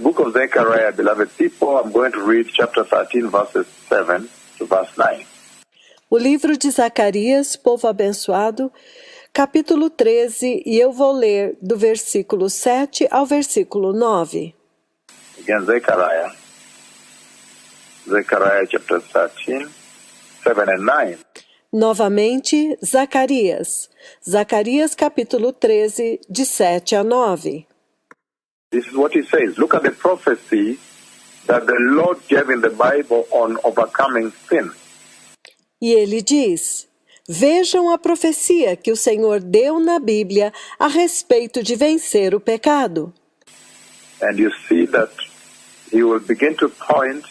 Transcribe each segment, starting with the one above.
book of Zechariah, beloved people, I'm going to read chapter 13, verses 7 to verse 9. O livro de Zacarias, povo abençoado, capítulo 13, e eu vou ler do versículo 7 ao versículo 9. Again, Zechariah chapter 13, 7 and 9. Novamente, Zacarias. Zacarias capítulo 13, de 7 a 9. This is what he says. Look at the prophecy that the Lord gave in the Bible on overcoming sin. E ele diz: Vejam a profecia que o Senhor deu na Bíblia a respeito de vencer o pecado. And you see that he will begin to point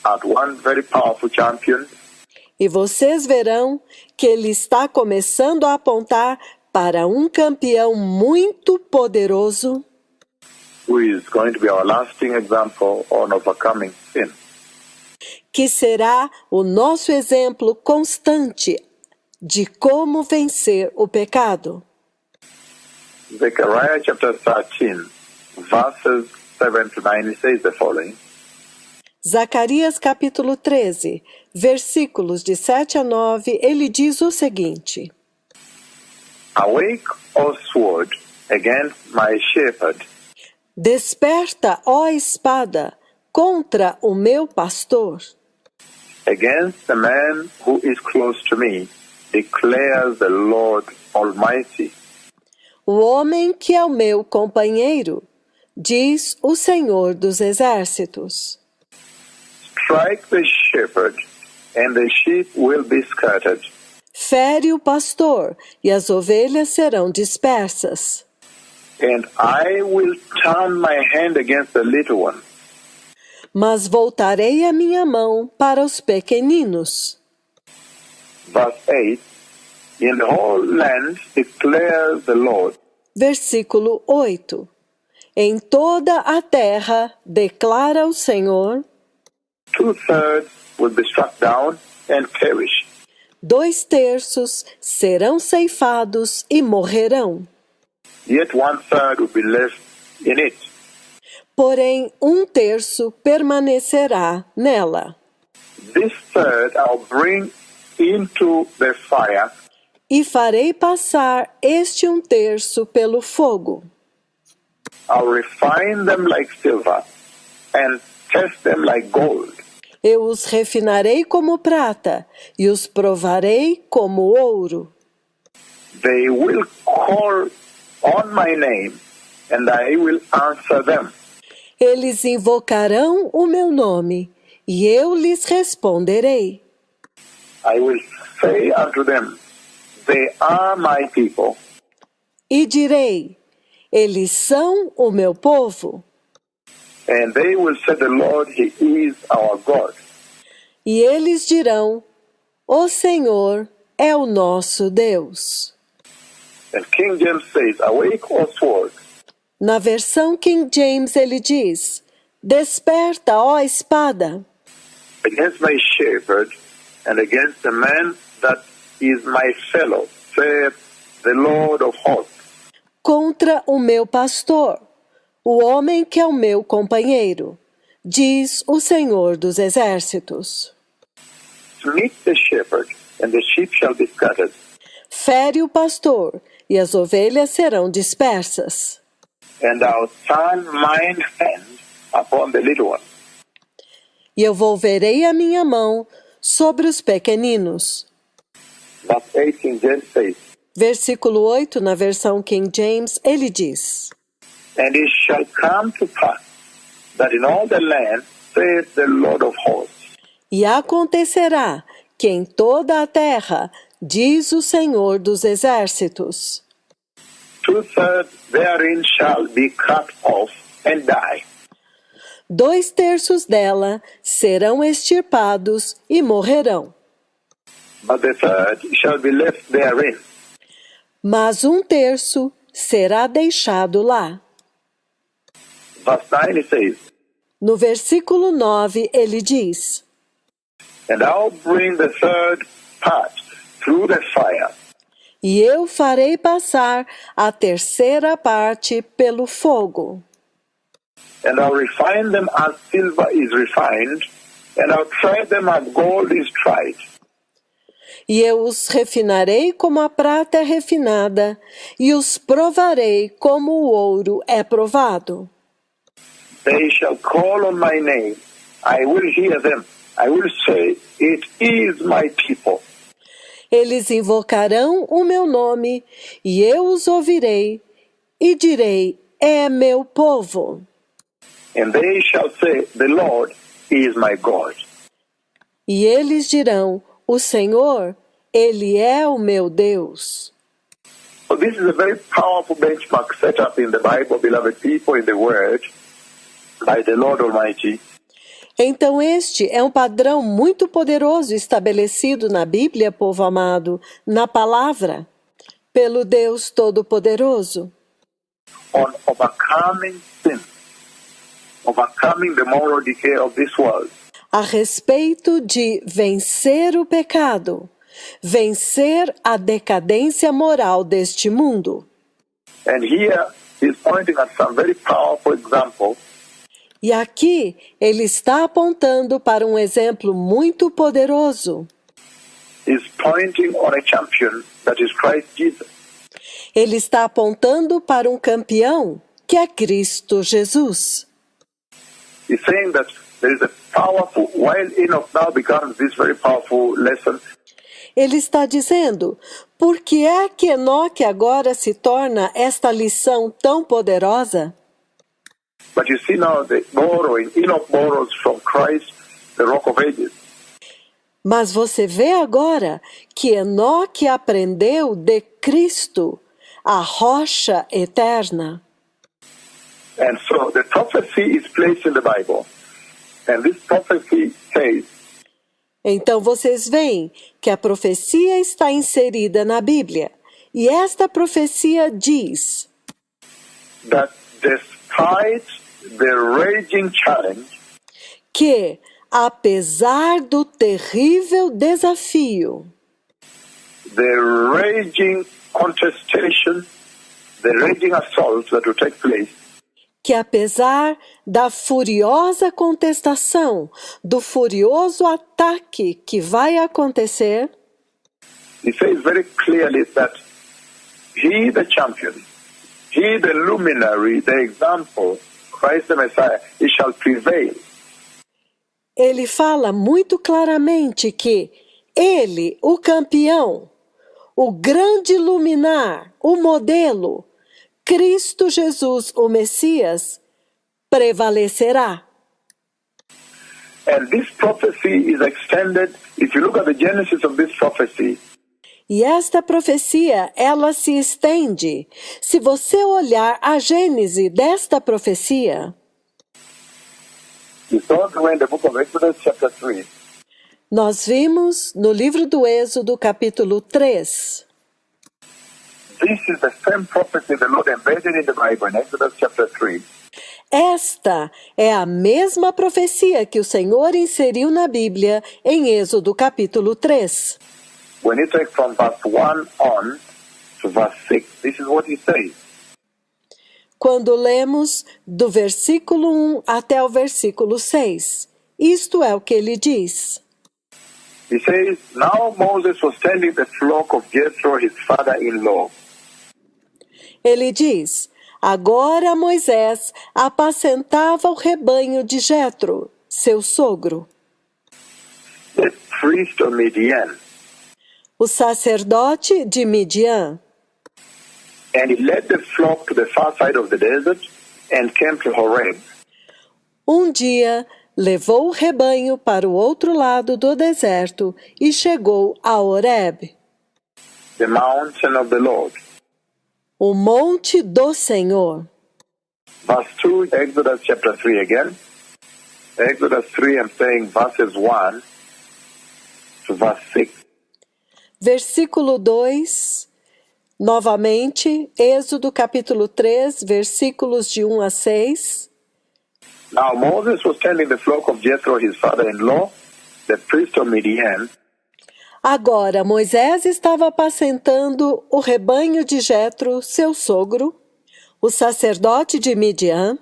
at one very powerful champion. E vocês verão que ele está começando a apontar para um campeão muito poderoso, Who is going to be our lasting example on overcoming sin. que será o nosso exemplo constante de como vencer o pecado. Zechariah chapter 13, verses 7 to 9, it says the following. Zacarias capítulo 13, versículos de 7 a 9, ele diz o seguinte: Awake, O sword, against my shepherd, Desperta, ó espada, contra o meu pastor, against the man who is close to me, declares the Lord Almighty. o homem que é o meu companheiro, diz o Senhor dos Exércitos. Strike the shepherd, and the sheep will be scattered. Fere o pastor, e as ovelhas serão dispersas. And I will turn my hand against the little one. Mas voltarei a minha mão para os pequeninos. Verse 8, in the whole land declares the Lord. Versículo 8. Em toda a terra, declara o Senhor, 2/3 will be struck down and perish. 2/3 serão ceifados e morrerão. Yet 1/3 will be left in it. Porém, 1/3 permanecerá nela. This third I'll bring into the fire, E farei passar este 1/3 pelo fogo. I'll refine them like silver and test them like gold. Eu os refinarei como prata e os provarei como ouro. They will call on my name, and I will answer them. Eles invocarão o meu nome e eu lhes responderei. I will say unto them, they are my people, E direi, eles são o meu povo. and they will say the Lord, He is our God. E eles dirão, o Senhor é o nosso Deus. And King James says, awake, O sword, Na versão King James ele diz, desperta, ó espada, against my shepherd, and against the man that is my fellow, saith the Lord of hosts. contra o meu pastor, o homem que é o meu companheiro, diz o Senhor dos Exércitos. Smite the shepherd, and the sheep shall be scattered. Fere o pastor, e as ovelhas serão dispersas. And I'll turn mine hand upon the little one. E eu volverei a minha mão sobre os pequeninos. Verse 18, James says, Versículo 8, na versão King James, ele diz, and it shall come to pass that in all the land, saith the Lord of hosts, e acontecerá que em toda a terra, diz o Senhor dos Exércitos, 2/3 therein shall be cut off and die. 2/3 dela serão extirpados e morrerão. But the third shall be left therein. Mas 1/3 será deixado lá. Verse 9 it says, No versículo 9, ele diz, and I'll bring the third part through the fire, e eu farei passar a terceira parte pelo fogo. and I'll refine them as silver is refined, and I'll try them as gold is tried. E eu os refinarei como a prata é refinada, e os provarei como o ouro é provado. They shall call on my name. I will hear them. I will say, it is my people. Eles invocarão o meu nome, e eu os ouvirei, e direi, é meu povo. And they shall say, the Lord is my God. E eles dirão, o Senhor, Ele é o meu Deus. So this is a very powerful benchmark set up in the Bible, beloved people, in the Word, by the Lord Almighty. Então este é um padrão muito poderoso estabelecido na Bíblia, povo amado, na palavra, pelo Deus Todo-Poderoso, On overcoming sin, overcoming the moral decay of this world, a respeito de vencer o pecado, vencer a decadência moral deste mundo. and here he's pointing at some very powerful examples. E aqui ele está apontando para um exemplo muito poderoso. He's pointing on a champion that is Christ Jesus. Ele está apontando para um campeão, que é Cristo Jesus. He's saying that there is a powerful, while Enoch now becomes this very powerful lesson, Ele está dizendo, por que é que Enoque agora se torna esta lição tão poderosa? but you see now the borrowing, Enoch borrows from Christ, the Rock of Ages. Mas você vê agora que Enoque aprendeu de Cristo, a rocha eterna. And so the prophecy is placed in the Bible. And this prophecy says Então vocês veem que a profecia está inserida na Bíblia. E esta profecia diz that despite the raging challenge, que, apesar do terrível desafio, the raging contestation, the raging assault that will take place, que apesar da furiosa contestação, do furioso ataque que vai acontecer, he says very clearly that he, the champion, he, the luminary, the example, Christ the Messiah, he shall prevail. ele fala muito claramente que ele, o campeão, o grande luminar, o modelo, Cristo Jesus, o Messias, prevalecerá. And this prophecy is extended, if you look at the genesis of this prophecy, E esta profecia, ela se estende. Se você olhar a gênese desta profecia, you saw in the book of Exodus chapter 3, nós vimos no livro do Êxodo, capítulo 3. this is the same prophecy the Lord embedded in the Bible in Exodus chapter 3. Esta é a mesma profecia que o Senhor inseriu na Bíblia em Êxodo, capítulo 3. When you take from verse 1 on to verse 6, this is what he says. Quando lemos do versículo 1 até o versículo 6, isto é o que ele diz. He says, now Moses was tending the flock of Jethro, his father-in-law. Ele diz, agora Moisés apacentava o rebanho de Jetro, seu sogro, The priest of Midian. o sacerdote de Midian. And he led the flock to the far side of the desert and came to Horeb. Um dia, levou o rebanho para o outro lado do deserto e chegou a Horeb, The mountain of the Lord. o monte do Senhor. Verse 2, Exodus chapter 3 again. Exodus 3, I'm saying verses 1 to verse 6. Versículo 2, novamente, Êxodo capítulo 3, versículos de 1 a 6. Now Moses was tending the flock of Jethro, his father-in-law, the priest of Midian, Agora Moisés estava apacentando o rebanho de Jetro, seu sogro, o sacerdote de Midian,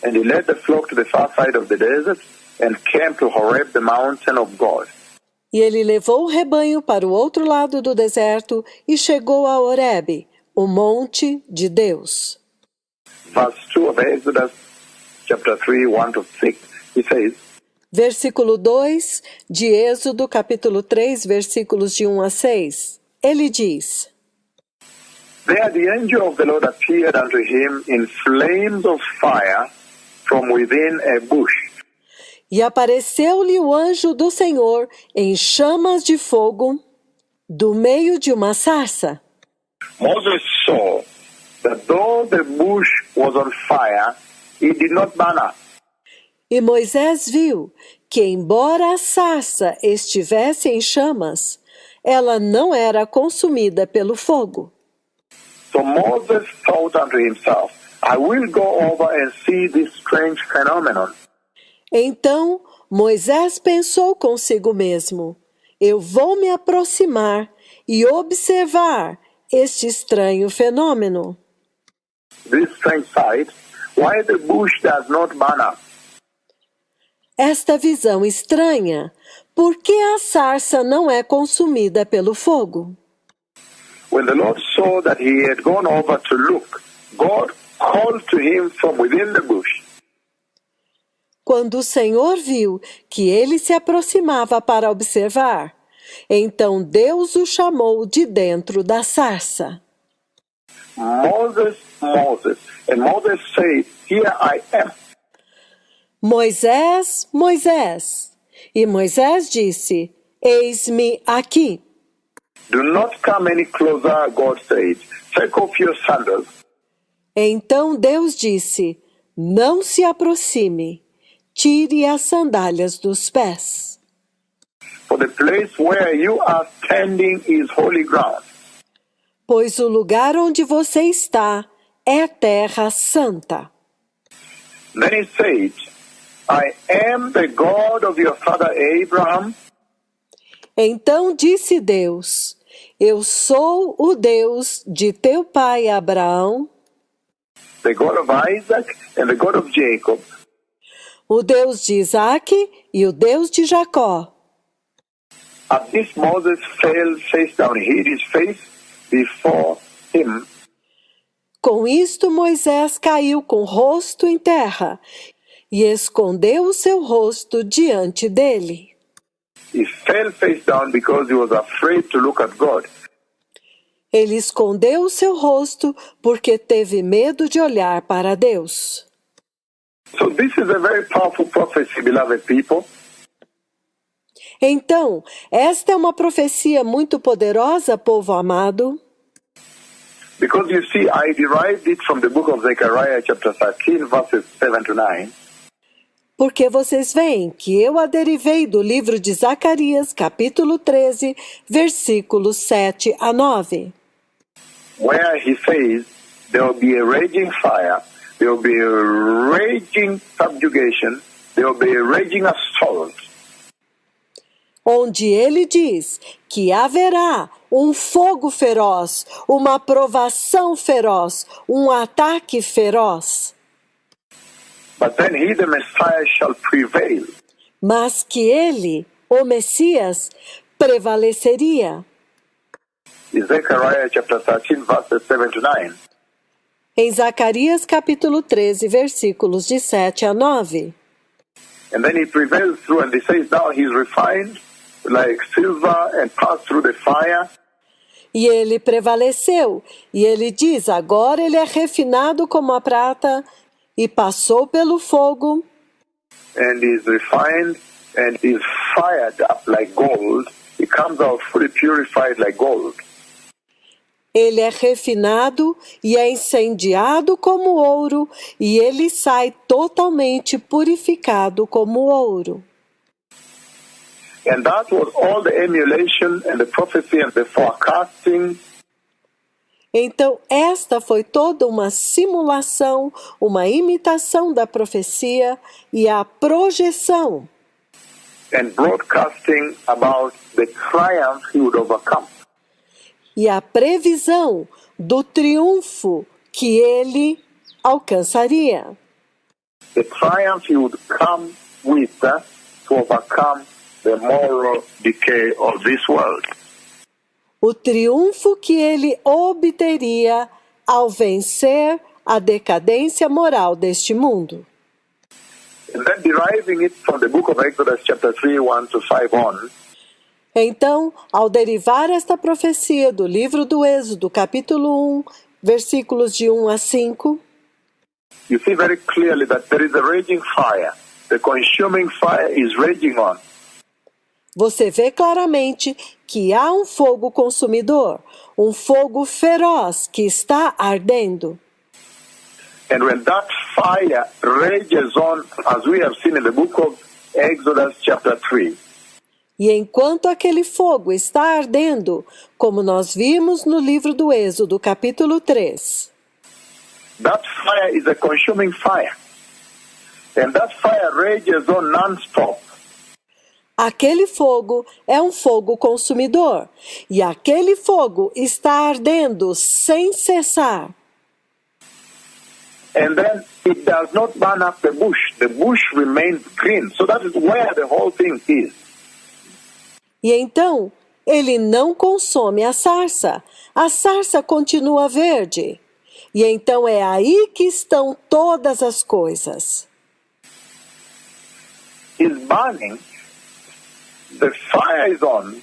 And he led the flock to the far side of the desert and came to Horeb, the mountain of God. E ele levou o rebanho para o outro lado do deserto e chegou a Horebe, o monte de Deus. Verse 2 of Exodus chapter 3, 1 to 6, he says, Versículo 2 de Êxodo, capítulo 3, versículos de 1 a 6. Ele diz: There the angel of the Lord appeared unto him in flames of fire from within a bush. E apareceu-lhe o anjo do Senhor em chamas de fogo do meio de uma sarça. Moses saw that though the bush was on fire, it did not burn up. E Moisés viu que, embora a sarça estivesse em chamas, ela não era consumida pelo fogo. So Moses thought unto himself, I will go over and see this strange phenomenon. Então Moisés pensou consigo mesmo: eu vou me aproximar e observar este estranho fenômeno. This strange sight, why the bush does not burn up. Esta visão estranha, por que a sarça não é consumida pelo fogo? When the Lord saw that he had gone over to look, God called to him from within the bush. Quando o Senhor viu que ele se aproximava para observar, então Deus o chamou de dentro da sarça. Moses, Moses. And Moses said, Here I am. Moisés, Moisés. E Moisés disse: eis-me aqui. Do not come any closer, God said. Take off your sandals. Então Deus disse: não se aproxime, tire as sandálias dos pés. For the place where you are standing is holy ground. Pois o lugar onde você está é terra santa. Then he said, I am the God of your father Abraham, Então disse Deus: eu sou o Deus de teu pai Abraão, the God of Isaac and the God of Jacob. o Deus de Isaque e o Deus de Jacó. At this Moses fell face down, hid his face before him. Com isto Moisés caiu com o rosto em terra e escondeu o seu rosto diante dele. He fell face down because he was afraid to look at God. Ele escondeu o seu rosto porque teve medo de olhar para Deus. So this is a very powerful prophecy, beloved people. Então, esta é uma profecia muito poderosa, povo amado. Because you see, I derived it from the book of Zechariah chapter 13, verses 7 to 9. Porque vocês veem que eu a derivei do livro de Zacarias, capítulo 13, versículos 7 a 9. Where he says, there will be a raging fire, there will be a raging subjugation, there will be a raging assault. Onde ele diz que haverá um fogo feroz, uma provação feroz, um ataque feroz. But then he, the Messiah, shall prevail. Mas que ele, o Messias, prevaleceria. In Zechariah chapter 13, verses 7 to 9. Em Zacarias capítulo 13, versículos de 7 a 9. And then he prevails through, and he says, now he's refined like silver and passed through the fire. E ele prevaleceu, e ele diz, agora ele é refinado como a prata, e passou pelo fogo, And is refined and is fired up like gold. He comes out fully purified like gold. ele é refinado e é incendiado como ouro, e ele sai totalmente purificado como ouro. And that was all the emulation and the prophecy and the forecasting. Então, esta foi toda uma simulação, uma imitação da profecia e a projeção And broadcasting about the triumph he would overcome. e a previsão do triunfo que ele alcançaria. the triumph he would come with to overcome the moral decay of this world. O triunfo que ele obteria ao vencer a decadência moral deste mundo. And then deriving it from the book of Exodus chapter 3, 1 to 5 on, Então, ao derivar esta profecia do livro do Êxodo, capítulo 1, versículos de 1 a 5, you see very clearly that there is a raging fire. The consuming fire is raging on. você vê claramente que há um fogo consumidor, um fogo feroz que está ardendo. And when that fire rages on, as we have seen in the book of Exodus chapter 3, E enquanto aquele fogo está ardendo, como nós vimos no livro do Êxodo, capítulo 3, that fire is a consuming fire. And that fire rages on non-stop. aquele fogo é um fogo consumidor, e aquele fogo está ardendo sem cessar. And then it does not burn up the bush. The bush remains green. So that is where the whole thing is. E então, ele não consome a sarça continua verde. E então é aí que estão todas as coisas. It's burning. The fire is on.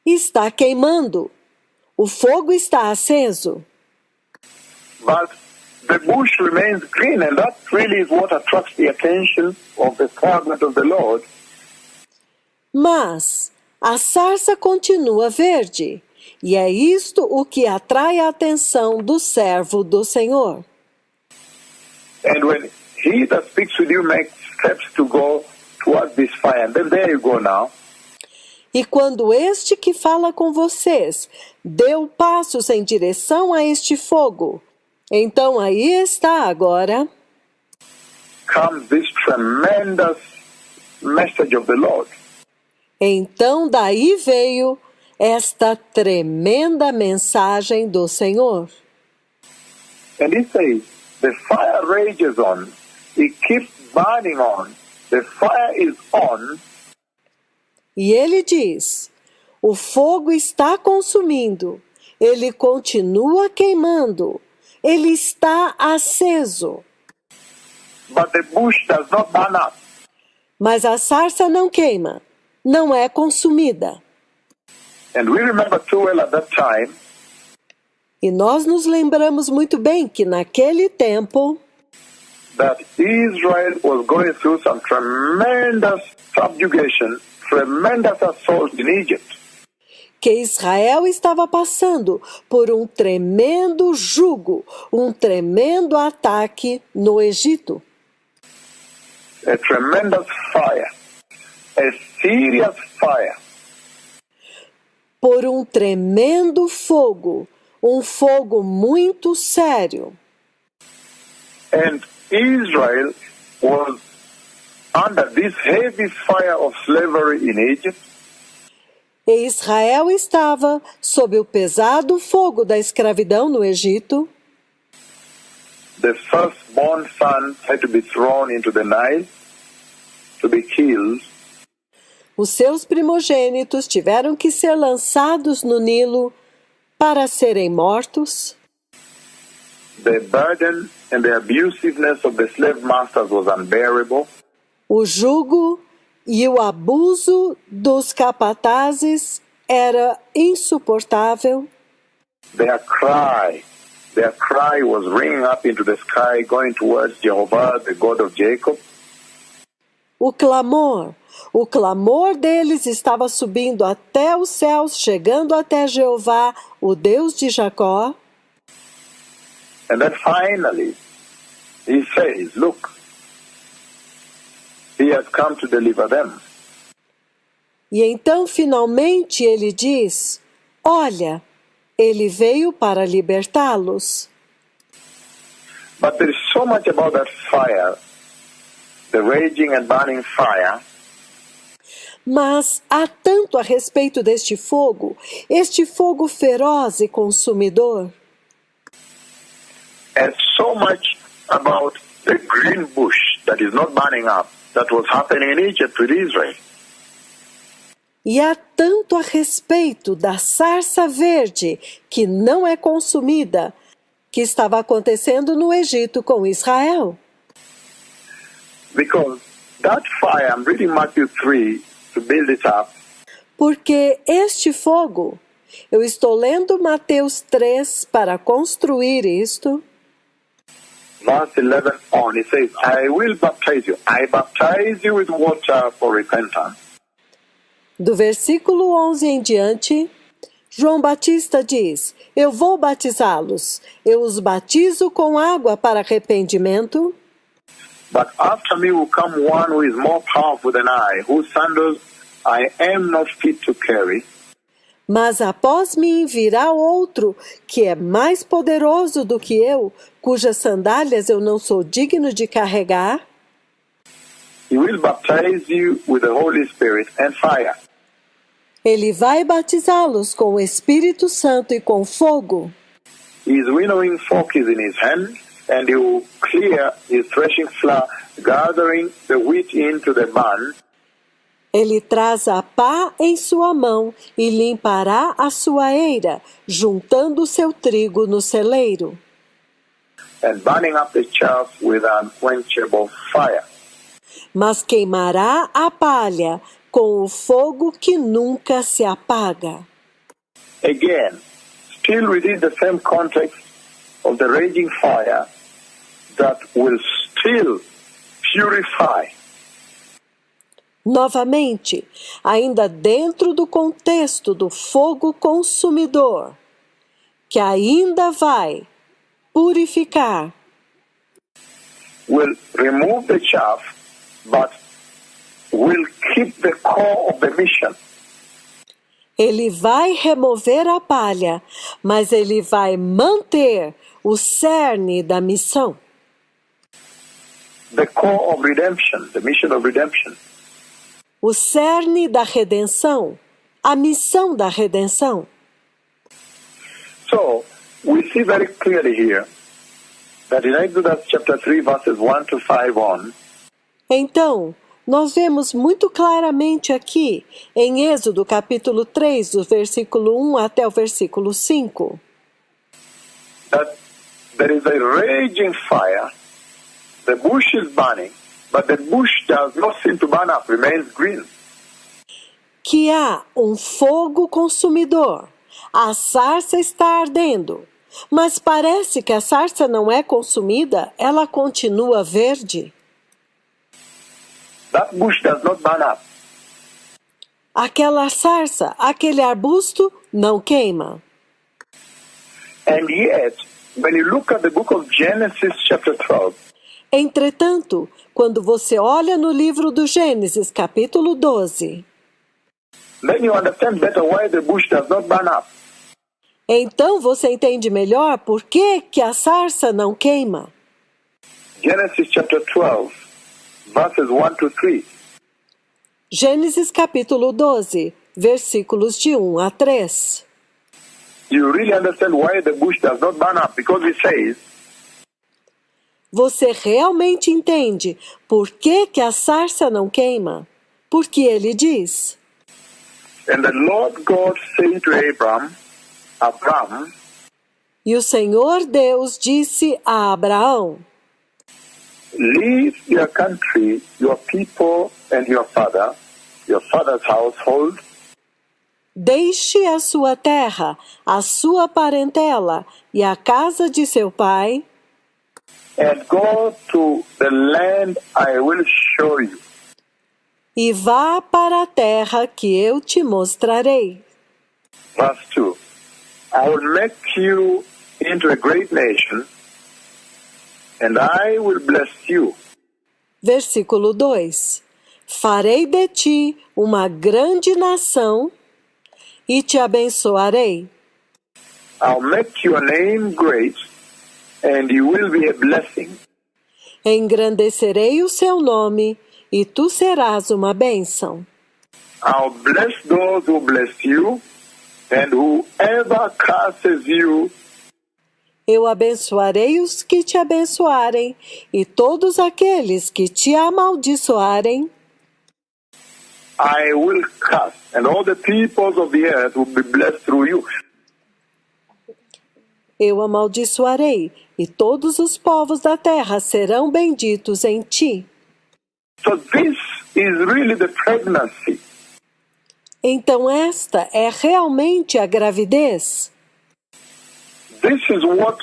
Está queimando. O fogo está aceso. But the bush remains green. And that really is what attracts the attention of the servant of the Lord. Mas a sarça continua verde. E é isto o que atrai a atenção do servo do Senhor. And when he that speaks with you makes steps to go towards this fire, and then there you go now. E quando este que fala com vocês deu passos em direção a este fogo, então aí está agora Comes this tremendous message of the Lord. Então daí veio esta tremenda mensagem do Senhor. And he says, the fire rages on. It keeps burning on. The fire is on. E ele diz, o fogo está consumindo, ele continua queimando, ele está aceso. But the bush does not burn up. Mas a sarça não queima, não é consumida. And we remember too well at that time E nós nos lembramos muito bem que naquele tempo, that Israel was going through some tremendous subjugation, tremendous assault in Egypt. que Israel estava passando por um tremendo jugo, um tremendo ataque no Egito. A tremendous fire, a serious fire. Por um tremendo fogo, um fogo muito sério. And Israel was under this heavy fire of slavery in Egypt. E Israel estava sob o pesado fogo da escravidão no Egito. The firstborn sons had to be thrown into the Nile to be killed. Os seus primogênitos tiveram que ser lançados no Nilo para serem mortos. The burden and the abusiveness of the slave masters was unbearable. O jugo e o abuso dos capatazes era insuportável. Their cry was ringing up into the sky, going towards Jehovah, the God of Jacob. O clamor deles estava subindo até os céus, chegando até Jeová, o Deus de Jacó. And then finally, he says, look, he has come to deliver them. E então, finalmente, ele diz, olha, ele veio para libertá-los. But there is so much about that fire, the raging and burning fire, Mas há tanto a respeito deste fogo, este fogo feroz e consumidor, and so much about the green bush that is not burning up, that was happening in Egypt with Israel. E há tanto a respeito da sarça verde que não é consumida, que estava acontecendo no Egito com Israel. Because that fire, I'm reading Matthew 3 to build it up. Porque este fogo, eu estou lendo Mateus 3 para construir isto. Verse 11 on, it says, I will baptize you. I baptize you with water for repentance. Do versículo 11 em diante, João Batista diz, eu vou batizá-los, eu os batizo com água para arrependimento. But after me will come one who is more powerful than I, whose sandals I am not fit to carry. Mas após mim virá outro, que é mais poderoso do que eu, cujas sandálias eu não sou digno de carregar. He will baptize you with the Holy Spirit and fire. Ele vai batizá-los com o Espírito Santo e com fogo. His winnowing fork is in his hand, and he will clear his threshing floor, gathering the wheat into the barn. Ele traz a pá em sua mão e limpará a sua eira, juntando o seu trigo no celeiro. And burning up the chaff with unquenchable fire. Mas queimará a palha com o fogo que nunca se apaga. Again, still within the same context of the raging fire that will still purify. Novamente, ainda dentro do contexto do fogo consumidor, que ainda vai purificar. Will remove the chaff, but will keep the core of the mission. Ele vai remover a palha, mas ele vai manter o cerne da missão. The core of redemption, the mission of redemption. O cerne da redenção, a missão da redenção. So, we see very clearly here that in Exodus chapter 3 verses 1 to 5 on, Então, nós vemos muito claramente aqui, em Êxodo capítulo 3, do versículo 1 até o versículo 5, that there is a raging fire, the bush is burning, but the bush does not seem to burn up, remains green. que há um fogo consumidor. A sarça está ardendo, mas parece que a sarça não é consumida, ela continua verde. That bush does not burn up. Aquela sarça, aquele arbusto, não queima. And yet, when you look at the book of Genesis chapter 12, Entretanto, quando você olha no livro do Gênesis, capítulo 12, then you understand better why the bush does not burn up. então você entende melhor por que a sarça não queima. Genesis chapter 12, verses 1 to 3. Gênesis capítulo 12, versículos de 1 a 3. You really understand why the bush does not burn up, because it says, Você realmente entende por que a sarça não queima? Porque ele diz: and the Lord God said to Abram, E o Senhor Deus disse a Abraão: leave your country, your people, and your father's household, Deixe a sua terra, a sua parentela e a casa de seu pai, and go to the land I will show you. e vá para a terra que eu te mostrarei. Verse 2. I will make you into a great nation, and I will bless you. Versículo 2: Farei de ti uma grande nação e te abençoarei. I'll make your name great, and you will be a blessing. Engrandecerei o seu nome e tu serás uma bênção. I'll bless those who bless you, and whoever curses you, Eu abençoarei os que te abençoarem, e todos aqueles que te amaldiçoarem, I will curse, and all the peoples of the earth will be blessed through you. eu amaldiçoarei, e todos os povos da terra serão benditos em ti. So this is really the pregnancy. Então esta é realmente a gravidez. This is what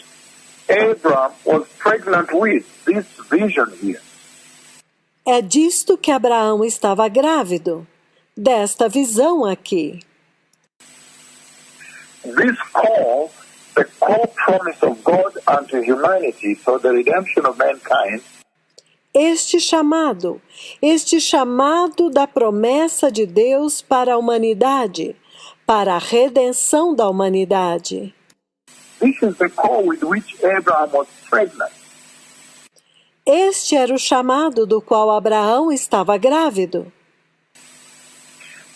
Abraham was pregnant with, this vision here. É disto que Abraão estava grávido, desta visão aqui. This call, the core promise of God unto humanity for the redemption of mankind, Este chamado da promessa de Deus para a humanidade, para a redenção da humanidade. this is the call with which Abraham was pregnant. Este era o chamado do qual Abraão estava grávido.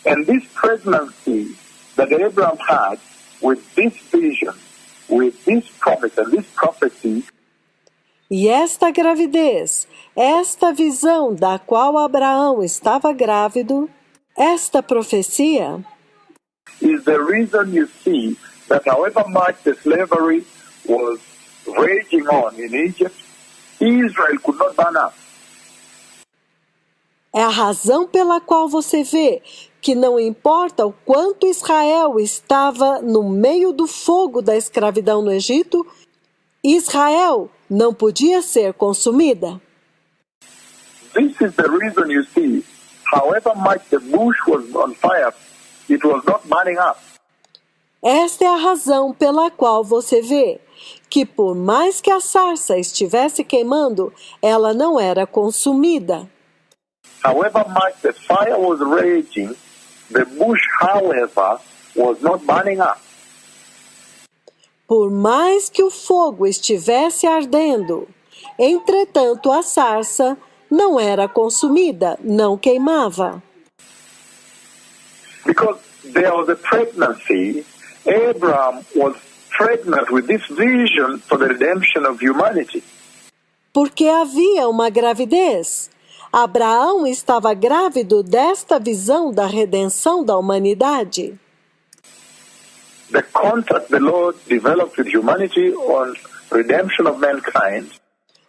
And this pregnancy that Abraham had with this vision, with this promise and this prophecy, E esta gravidez, esta visão da qual Abraão estava grávido, esta profecia, is the reason you see that however much the slavery was raging on in Egypt, Israel could not burn up. é a razão pela qual você vê que não importa o quanto Israel estava no meio do fogo da escravidão no Egito, Israel não podia ser consumida. This is the reason you see, however much the bush was on fire, it was not burning up. Esta é a razão pela qual você vê que por mais que a sarça estivesse queimando, ela não era consumida. However much the fire was raging, the bush, however, was not burning up. Por mais que o fogo estivesse ardendo, entretanto a sarça não era consumida, não queimava. Because there was a pregnancy, Abraham was pregnant with this vision for the redemption of humanity. Porque havia uma gravidez. Abraão estava grávido desta visão da redenção da humanidade. The contract the Lord developed with humanity on redemption of mankind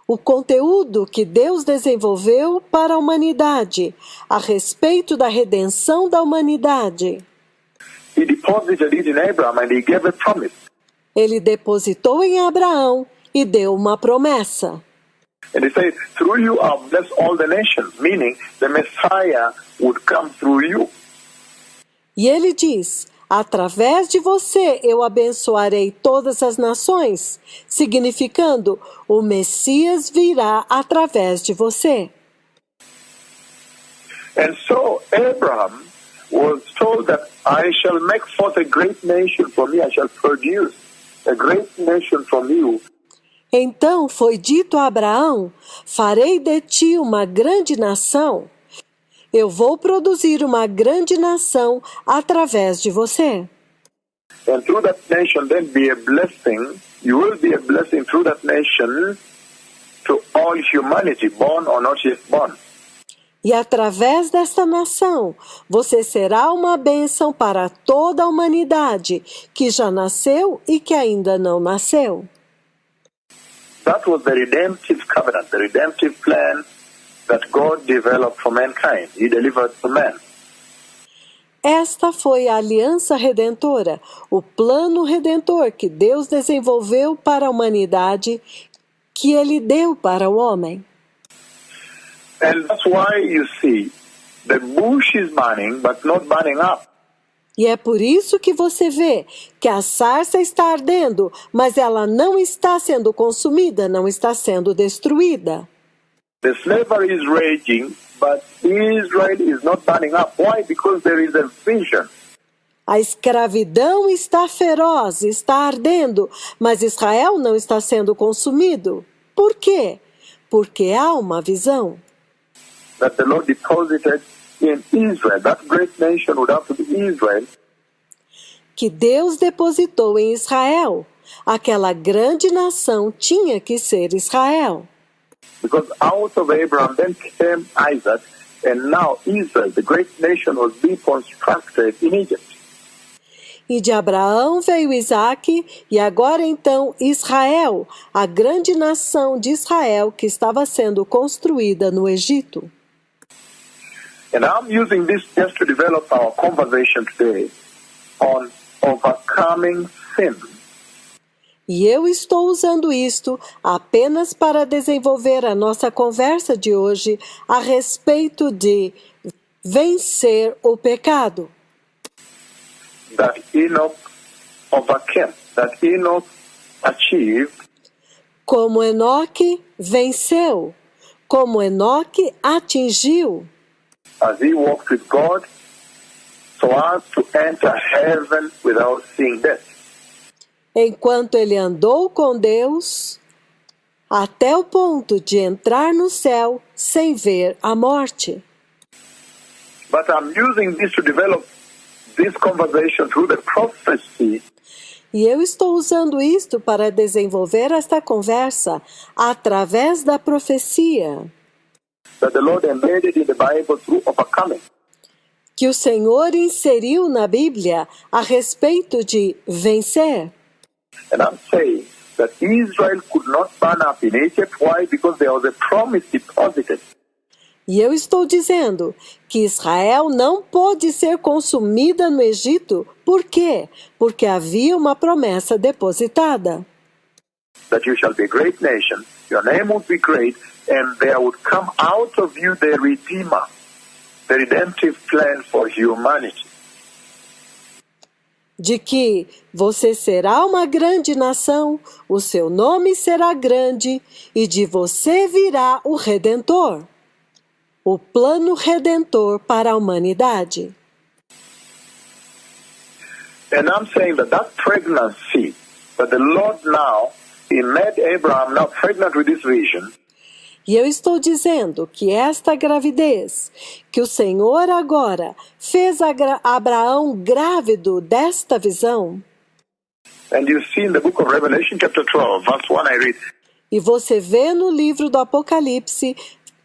O conteúdo que Deus desenvolveu para a humanidade, a respeito da redenção da humanidade. He deposited it in Abraham and he gave a promise. Ele depositou em Abraão e deu uma promessa. And he said, through you I'll bless all the nations, meaning the Messiah would come through you. E ele diz, através de você eu abençoarei todas as nações, significando, o Messias virá através de você. And so Abraham was told that I shall make forth a great nation from me, I shall produce a great nation from you. Então foi dito a Abraão, farei de ti uma grande nação. Eu vou produzir uma grande nação através de você. And through that nation then be a blessing, you will be a blessing through that nation to all humanity, born or not yet born. E através desta nação, você será uma bênção para toda a humanidade, que já nasceu e que ainda não nasceu. That was the redemptive covenant, the redemptive plan that God developed for mankind. He delivered to man. Esta foi a aliança redentora, o plano redentor que Deus desenvolveu para a humanidade, que Ele deu para o homem. And that's why you see the bush is burning but not burning up. E é por isso que você vê que a sarça está ardendo, mas ela não está sendo consumida, não está sendo destruída. The slavery is raging, but Israel is not burning up. Why? Because there is a vision. A escravidão está feroz, está ardendo, mas Israel não está sendo consumido. Por quê? Porque há uma visão. That the Lord deposited in Israel. That great nation would have to be Israel. Que Deus depositou em Israel. Aquela grande nação tinha que ser Israel. Because out of Abraham then came Isaac, and now Israel, the great nation, was being constructed in Egypt. E de Abraão veio Isaque, e agora então Israel, a grande nação de Israel que estava sendo construída no Egito. And I'm using this just to develop our conversation today on overcoming sin. E eu estou usando isto apenas para desenvolver a nossa conversa de hoje a respeito de vencer o pecado. That Enoch overcame, that Enoch achieved, Como Enoque venceu, como Enoque atingiu, as he walked with God, so as to enter heaven without seeing death. enquanto ele andou com Deus, até o ponto de entrar no céu sem ver a morte. But I'm using this to develop this conversation through the prophecy E eu estou usando isto para desenvolver esta conversa através da profecia that the Lord embedded in the Bible through overcoming. que o Senhor inseriu na Bíblia a respeito de vencer. And I'm saying that Israel could not burn up in Egypt. Why? Because there was a promise deposited. E eu estou dizendo que Israel não pôde ser consumida no Egito. Por quê? Porque havia uma promessa depositada. That you shall be a great nation, your name would be great, and there would come out of you the Redeemer, the redemptive plan for humanity. De que você será uma grande nação, o seu nome será grande, e de você virá o Redentor, o plano redentor para a humanidade. And I'm saying that that pregnancy, that the Lord now, He made Abraham now pregnant with this vision. E eu estou dizendo que esta gravidez, que o Senhor agora fez Abraão grávido desta visão, And you see in the book of Revelation chapter 12, verse 1, I read, e você vê no livro do Apocalipse,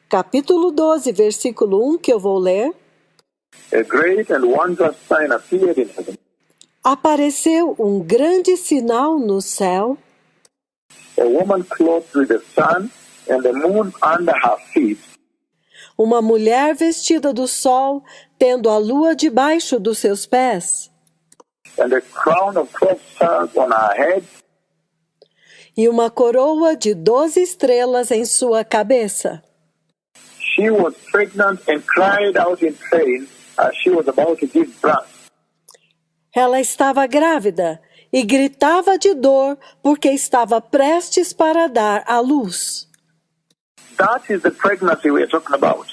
capítulo 12, versículo 1, que eu vou ler, a great and wondrous sign appeared in heaven. apareceu um grande sinal no céu, A woman clothed with the sun and the moon under her feet, uma mulher vestida do sol, tendo a lua debaixo dos seus pés, and a crown of 12 stars on her head, e uma coroa de 12 estrelas em sua cabeça. She was pregnant and cried out in pain as she was about to give birth. Ela estava grávida e gritava de dor porque estava prestes para dar à luz. That is the pregnancy we are talking about.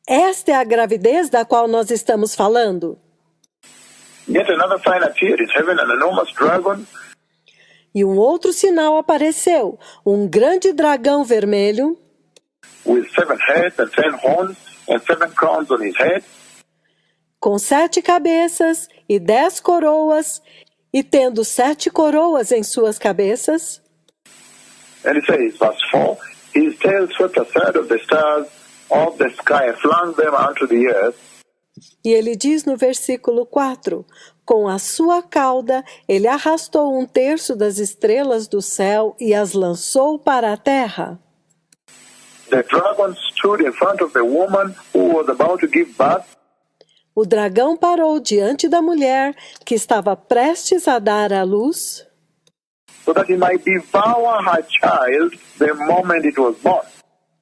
Esta é a gravidez da qual nós estamos falando. Yet another sign appeared in heaven, an enormous dragon, E um outro sinal apareceu, um grande dragão vermelho, with 7 heads and 10 horns and 7 crowns on his head. com 7 cabeças e 10 coroas, e tendo 7 coroas em suas cabeças. And it says, verse 4, his tail swept aside of the stars of the sky and flung them unto the earth. E ele diz no versículo 4, com a sua cauda ele arrastou 1/3 das estrelas do céu e as lançou para a terra. The dragon stood in front of the woman who was about to give birth, O dragão parou diante da mulher que estava prestes a dar à luz, so that he might devour her child the moment it was born.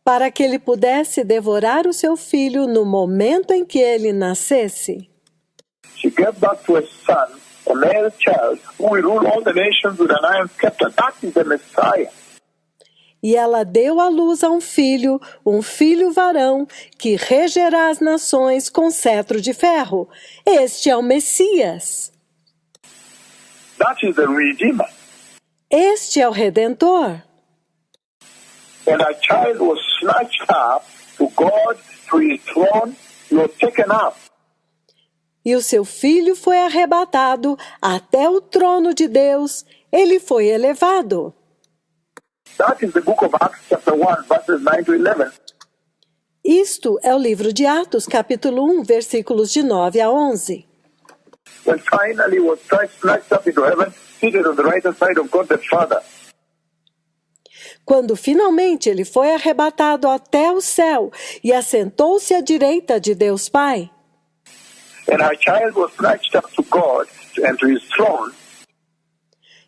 para que ele pudesse devorar o seu filho no momento em que ele nascesse. She gave birth to a son, a male child, who will rule all the nations with an iron scepter. That is the Messiah. E ela deu à luz a um filho varão, que regerá as nações com cetro de ferro. Este é o Messias. That is the Redeemer. Este é o Redentor. And her child was snatched up to God, to his throne. He was taken up. E o seu filho foi arrebatado até o trono de Deus, ele foi elevado. That is the book of Acts chapter 1, verses 9 to 11. Isto é o livro de Atos, capítulo 1, versículos de 9 a 11. When finally he was snatched up into heaven, seated on the right hand side of God the Father. Quando finalmente ele foi arrebatado até o céu e assentou-se à direita de Deus Pai. And our child was snatched up to God and to his throne.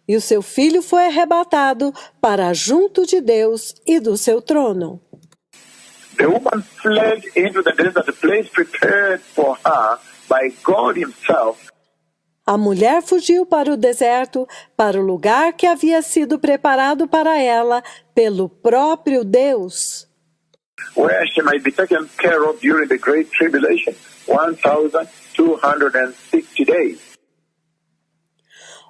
E o seu filho foi arrebatado para junto de Deus e do seu trono. The woman fled into the desert, a place prepared for her by God himself. A mulher fugiu para o deserto, para o lugar que havia sido preparado para ela pelo próprio Deus, Where she might be taken care of during the great tribulation, 1,260 days.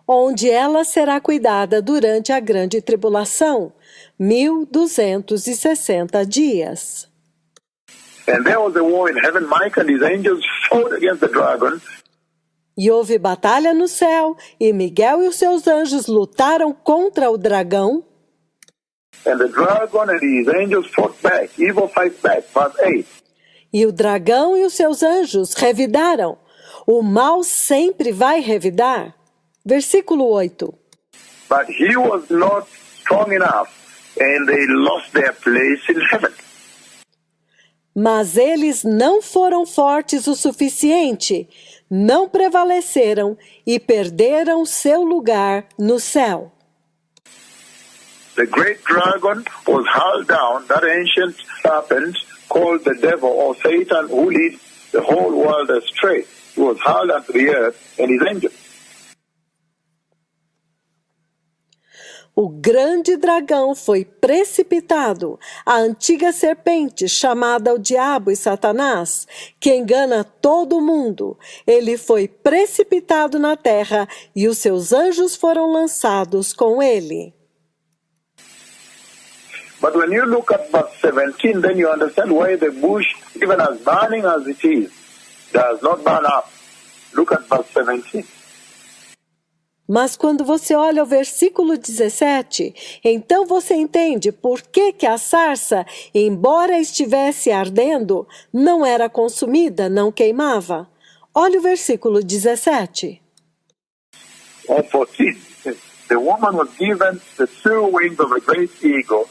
onde ela será cuidada durante a grande tribulação, 1260 dias. And there was a war in heaven. Michael and his angels fought against the dragon. E houve batalha no céu, e Miguel e os seus anjos lutaram contra o dragão, And the dragon and his angels fought back. Evil fights back. Verse 8. e o dragão e os seus anjos revidaram. O mal sempre vai revidar. Versículo 8. But he was not strong enough, and they lost their place in heaven. Mas eles não foram fortes o suficiente, não prevaleceram e perderam seu lugar no céu. The great dragon was hurled down, that ancient serpent called the devil or Satan, who leads the whole world astray. He was hurled unto the earth and his angels. O grande dragão foi precipitado, a antiga serpente chamada o diabo e Satanás, que engana todo mundo. Ele foi precipitado na terra e os seus anjos foram lançados com ele. But when you look at verse 17, then you understand why the bush, even as burning as it is, does not burn up. Look at verse 17. Mas quando você olha o versículo 17, então você entende por que a sarça, embora estivesse ardendo, não era consumida, não queimava. Olha o versículo 17. Or 14. The woman was given the two wings of a great eagle.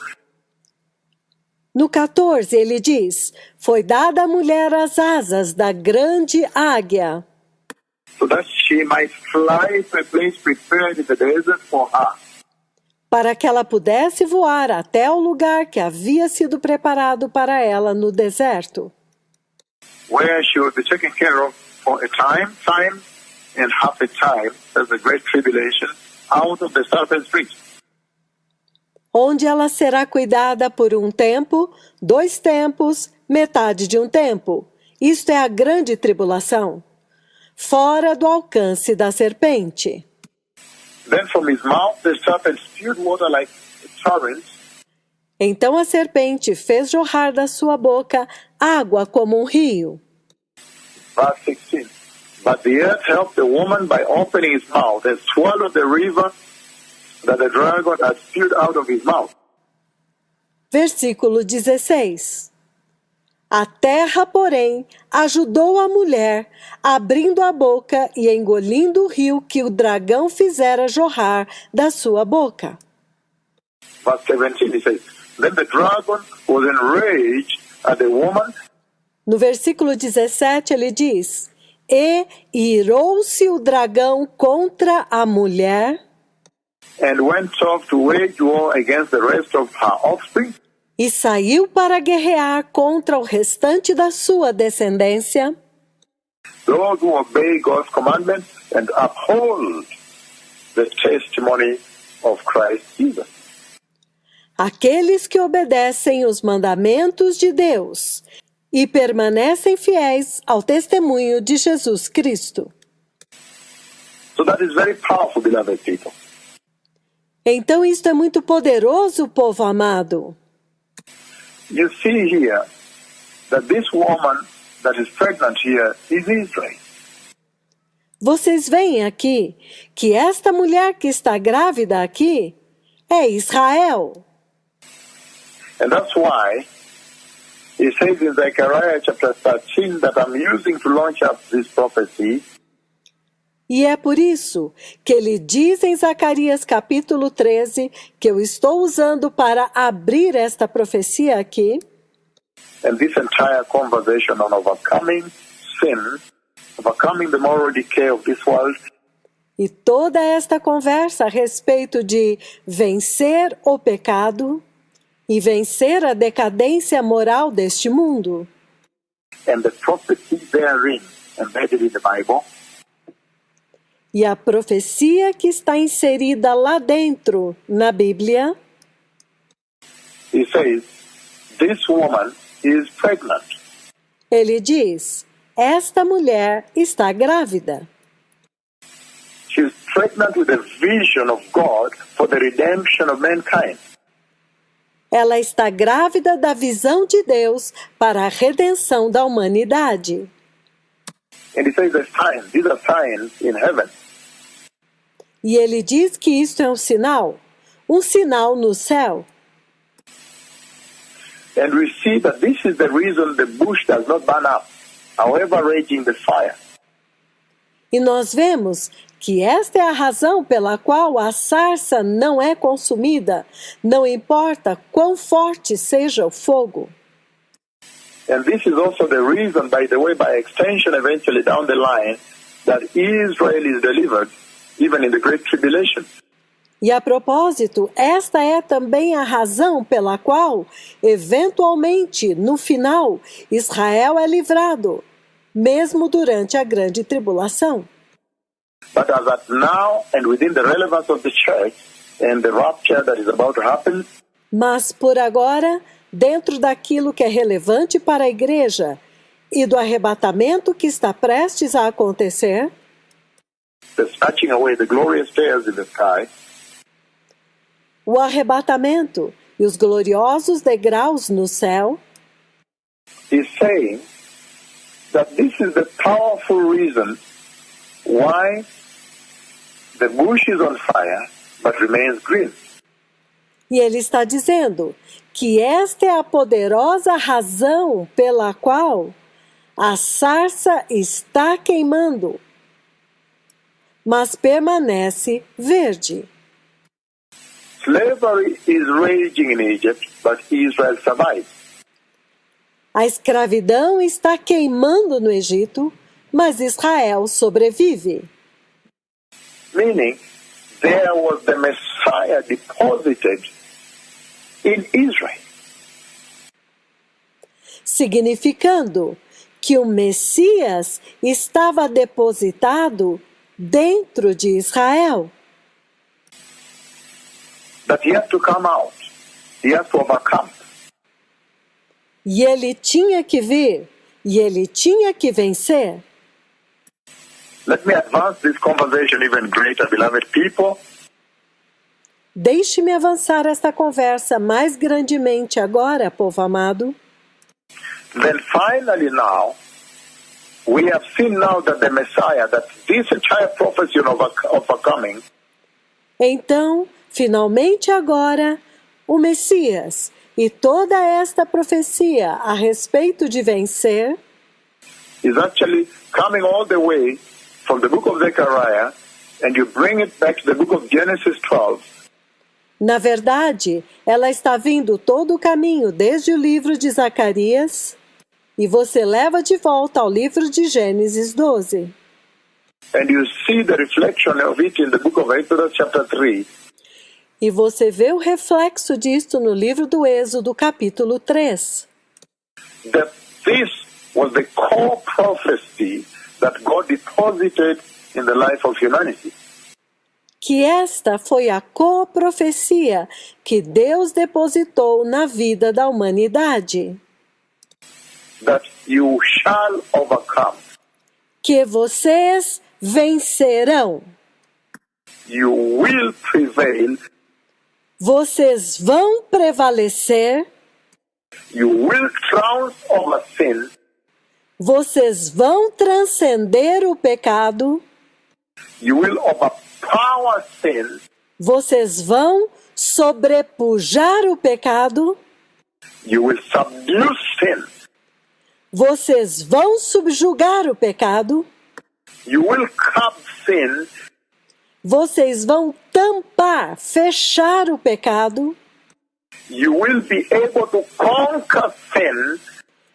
No 14 ele diz, foi dada à mulher as asas da grande águia, So that she might fly to a place prepared in the desert for her. para que ela pudesse voar até o lugar que havia sido preparado para ela no deserto, Where she would be taken care of for a time and half a time, as the great tribulation, out of the serpent's reach. onde ela será cuidada por um tempo, 2 tempos, metade de um tempo. Isto é a grande tribulação, fora do alcance da serpente. Then from his mouth the serpent spewed water like a torrent. Então a serpente fez jorrar da sua boca água como um rio. Verse 16. But the earth helped the woman by opening his mouth and swallowed the river that the dragon had spewed out of his mouth. Versículo 16. A terra, porém, ajudou a mulher, abrindo a boca e engolindo o rio que o dragão fizera jorrar da sua boca. Verse 17, he says, Then the dragon was enraged at the woman. No versículo 17 ele diz, e irou-se o dragão contra a mulher And went off to wage war against the rest of her offspring. e saiu para guerrear contra o restante da sua descendência, Those who obey God's commandments and uphold the testimony of Christ Jesus. aqueles que obedecem os mandamentos de Deus e permanecem fiéis ao testemunho de Jesus Cristo. So that is very powerful, beloved people. Então isto é muito poderoso, povo amado. You see here that this woman that is pregnant here is Israel. Vocês veem aqui que esta mulher que está grávida aqui é Israel. And that's why he says in Zechariah chapter 13 that I'm using to launch up this prophecy. E é por isso que ele diz em Zacarias capítulo 13 que eu estou usando para abrir esta profecia aqui. And this entire conversation on overcoming sin, overcoming the moral decay of this world, E toda esta conversa a respeito de vencer o pecado e vencer a decadência moral deste mundo. and the prophecy therein embedded in the Bible, E a profecia que está inserida lá dentro, na Bíblia, he says, this woman is pregnant. ele diz, esta mulher está grávida. She's pregnant with a vision of God for the redemption of mankind. Ela está grávida da visão de Deus para a redenção da humanidade. And he says there's signs, these are signs in heaven. E ele diz que isto é um sinal no céu. And we see that this is the reason the bush does not burn up, however raging the fire. E nós vemos que esta é a razão pela qual a sarça não é consumida, não importa quão forte seja o fogo. And this is also the reason, by the way, by extension, eventually down the line, that Israel is delivered, even in the Great Tribulation. E a propósito, esta é também a razão pela qual, eventualmente, no final, Israel é livrado, mesmo durante a grande tribulação. But as at now, and within the relevance of the church, and the rapture that is about to happen, Mas, por agora, dentro daquilo que é relevante para a igreja e do arrebatamento que está prestes a acontecer, the snatching away the glorious stars in the sky, o arrebatamento e os gloriosos degraus no céu, is saying that this is the powerful reason why the bush is on fire but remains green. e ele está dizendo que esta é a poderosa razão pela qual a sarça está queimando, mas permanece verde. Slavery is raging in Egypt, but Israel survives. A escravidão está queimando no Egito, mas Israel sobrevive. Meaning, there was the Messiah deposited in Israel. Significando que o Messias estava depositado dentro de Israel. That he had to come out. He has to overcome. E ele tinha que vir, e ele tinha que vencer. Let me advance this conversation even greater, beloved people. Deixe-me avançar esta conversa mais grandemente agora, povo amado. Then finally now, we have seen now that the Messiah, that this entire prophecy of overcoming, Então, finalmente agora, o Messias e toda esta profecia a respeito de vencer is actually coming all the way from the book of Zechariah, and you bring it back to the book of Genesis 12, na verdade, ela está vindo todo o caminho desde o livro de Zacarias e você leva de volta ao livro de Gênesis 12. and you see the reflection of it in the book of Exodus chapter 3. E você vê o reflexo disto no livro do Êxodo, capítulo 3. That this was the core prophecy that God deposited in the life of humanity. Que esta foi a coprofecia que Deus depositou na vida da humanidade. That you shall overcome. Que vocês vencerão. You will prevail. Vocês vão prevalecer. You will triumph over sin. Vocês vão transcender o pecado. You will overpower sin. Vocês vão sobrepujar o pecado. You will subdue sin. Vocês vão subjugar o pecado. You will curb sin. Vocês vão tampar, fechar o pecado. You will be able to conquer sin.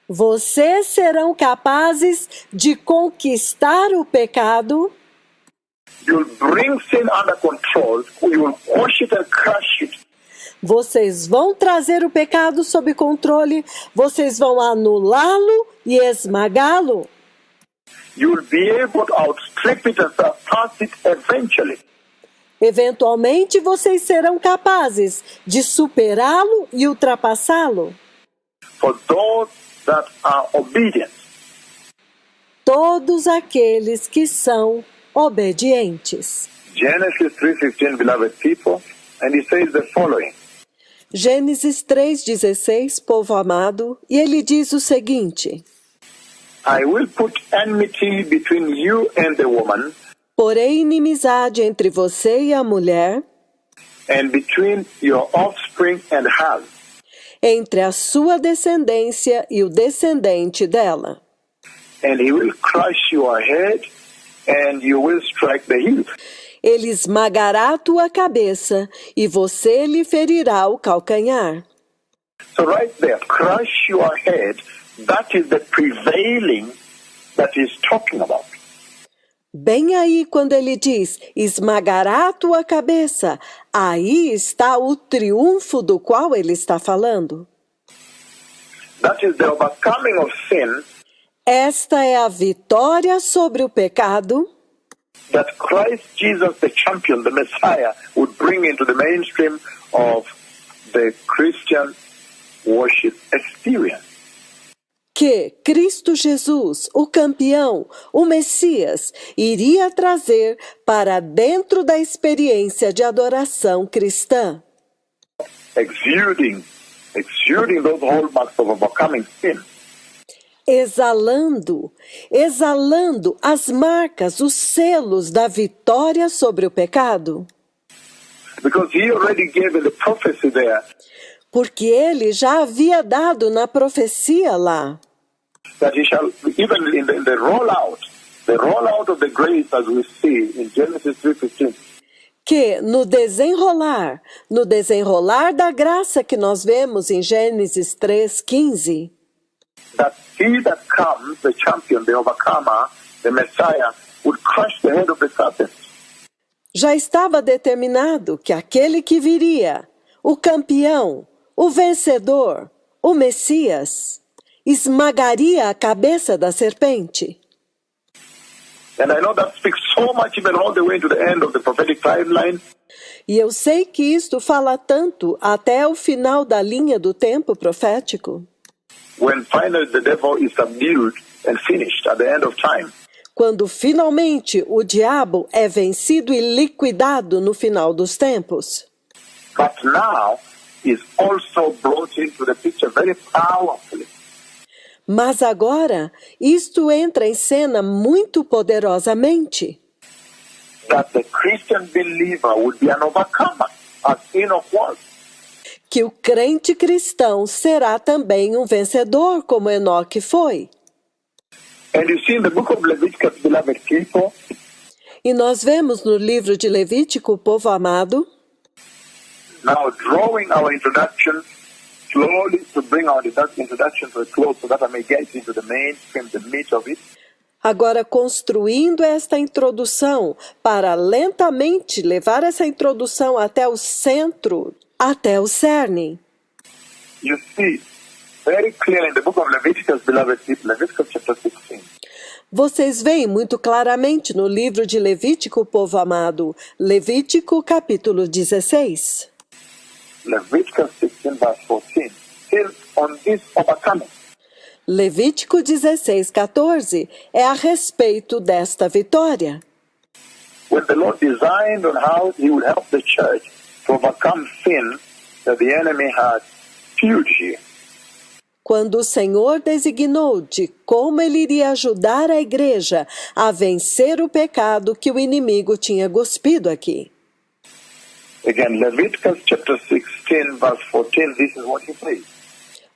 Vocês serão capazes de conquistar o pecado. You'll bring sin under control. You will quash it and crush it. Vocês vão trazer o pecado sob controle. Vocês vão anulá-lo e esmagá-lo. You'll be able to outstrip it and surpass it eventually. Eventualmente, vocês serão capazes de superá-lo e ultrapassá-lo. For those that are obedient. Todos aqueles que são obedientes. Genesis 3:15, beloved people, and he says the following. Gênesis 3,16, povo amado, e ele diz o seguinte: I will put enmity between you and the woman, porém inimizade entre você e a mulher, and between your offspring and hers. entre a sua descendência e o descendente dela. And he will crush your head, and you will strike the heel. Ele esmagará a tua cabeça e você lhe ferirá o calcanhar. So right there, crush your head, that is the prevailing that he's talking about. Bem aí quando ele diz, esmagará a tua cabeça, aí está o triunfo do qual ele está falando. That is the overcoming of sin Esta é a vitória sobre o pecado that Christ Jesus, the champion, the Messiah, would bring into the mainstream of the Christian worship experience. que Cristo Jesus, o campeão, o Messias, iria trazer para dentro da experiência de adoração cristã. Exuding those hallmarks of overcoming sin. Exalando as marcas, os selos da vitória sobre o pecado. Because he already gave in the prophecy there Porque ele já havia dado na profecia lá, that he shall, even in the rollout of the grace as we see in Genesis 3:15, que no desenrolar da graça que nós vemos em Gênesis 3:15, that he that comes, the champion, the overcomer, the Messiah, would crush the head of the serpent. já estava determinado que aquele que viria, o campeão, o vencedor, o Messias, esmagaria a cabeça da serpente. And I know that speaks so much even all the way to the end of the prophetic timeline. E eu sei que isto fala tanto até o final da linha do tempo profético, When finally the devil is subdued and finished at the end of time. quando finalmente o diabo é vencido e liquidado no final dos tempos. But now is also brought into the picture very powerfully. Mas agora, isto entra em cena muito poderosamente. That the Christian believer would be an overcomer, as Enoch was. Que o crente cristão será também um vencedor, como Enoque foi. And you see in the book of Leviticus, beloved people, E nós vemos no livro de Levítico, povo amado, now drawing our introduction slowly to bring our introduction to a close so that I may get into the mainstream, the meat of it. agora construindo esta introdução para lentamente levar essa introdução até o centro, até o cerne. You see very clearly in the book of Leviticus, beloved people, Leviticus chapter 16. Vocês veem muito claramente no livro de Levítico, povo amado, Levítico capítulo 16. Leviticus 16 verse 14, still on this overcoming. Levítico 16, 14 é a respeito desta vitória. When the Lord designed on how he would help the church to overcome sin that the enemy had huge here. quando o Senhor designou de como ele iria ajudar a igreja a vencer o pecado que o inimigo tinha cuspido aqui. Again, Leviticus chapter 16, verse 14, this is what he says.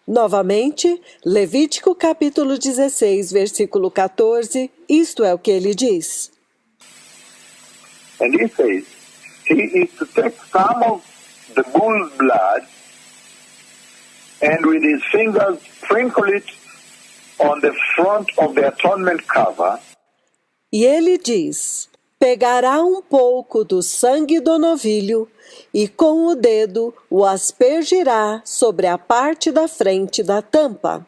Novamente, Levítico capítulo 16, versículo 14, isto é o que ele diz. And he says, he is to take some of the bull's blood and with his fingers sprinkle it on the front of the atonement cover. E ele diz: pegará um pouco do sangue do novilho e com o dedo o aspergirá sobre a parte da frente da tampa.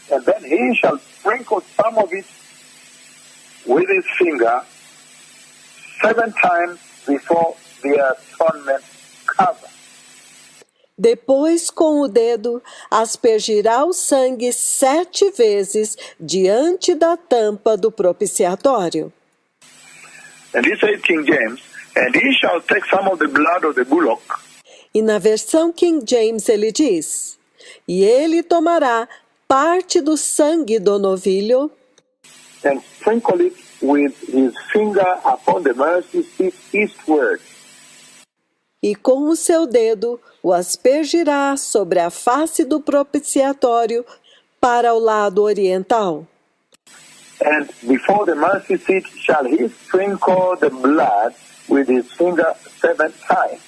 And then he shall sprinkle some of it with his finger 7 times before the atonement cover. Depois, com o dedo, aspergirá o sangue 7 vezes diante da tampa do propiciatório. And he said, King James, and he shall take some of the blood of the bullock. E na versão King James ele diz: e ele tomará parte do sangue do novilho And sprinkle it with his finger upon the mercy seat eastward. e com o seu dedo o aspergirá sobre a face do propiciatório para o lado oriental. And before the mercy seat shall he sprinkle the blood with his finger 7 times.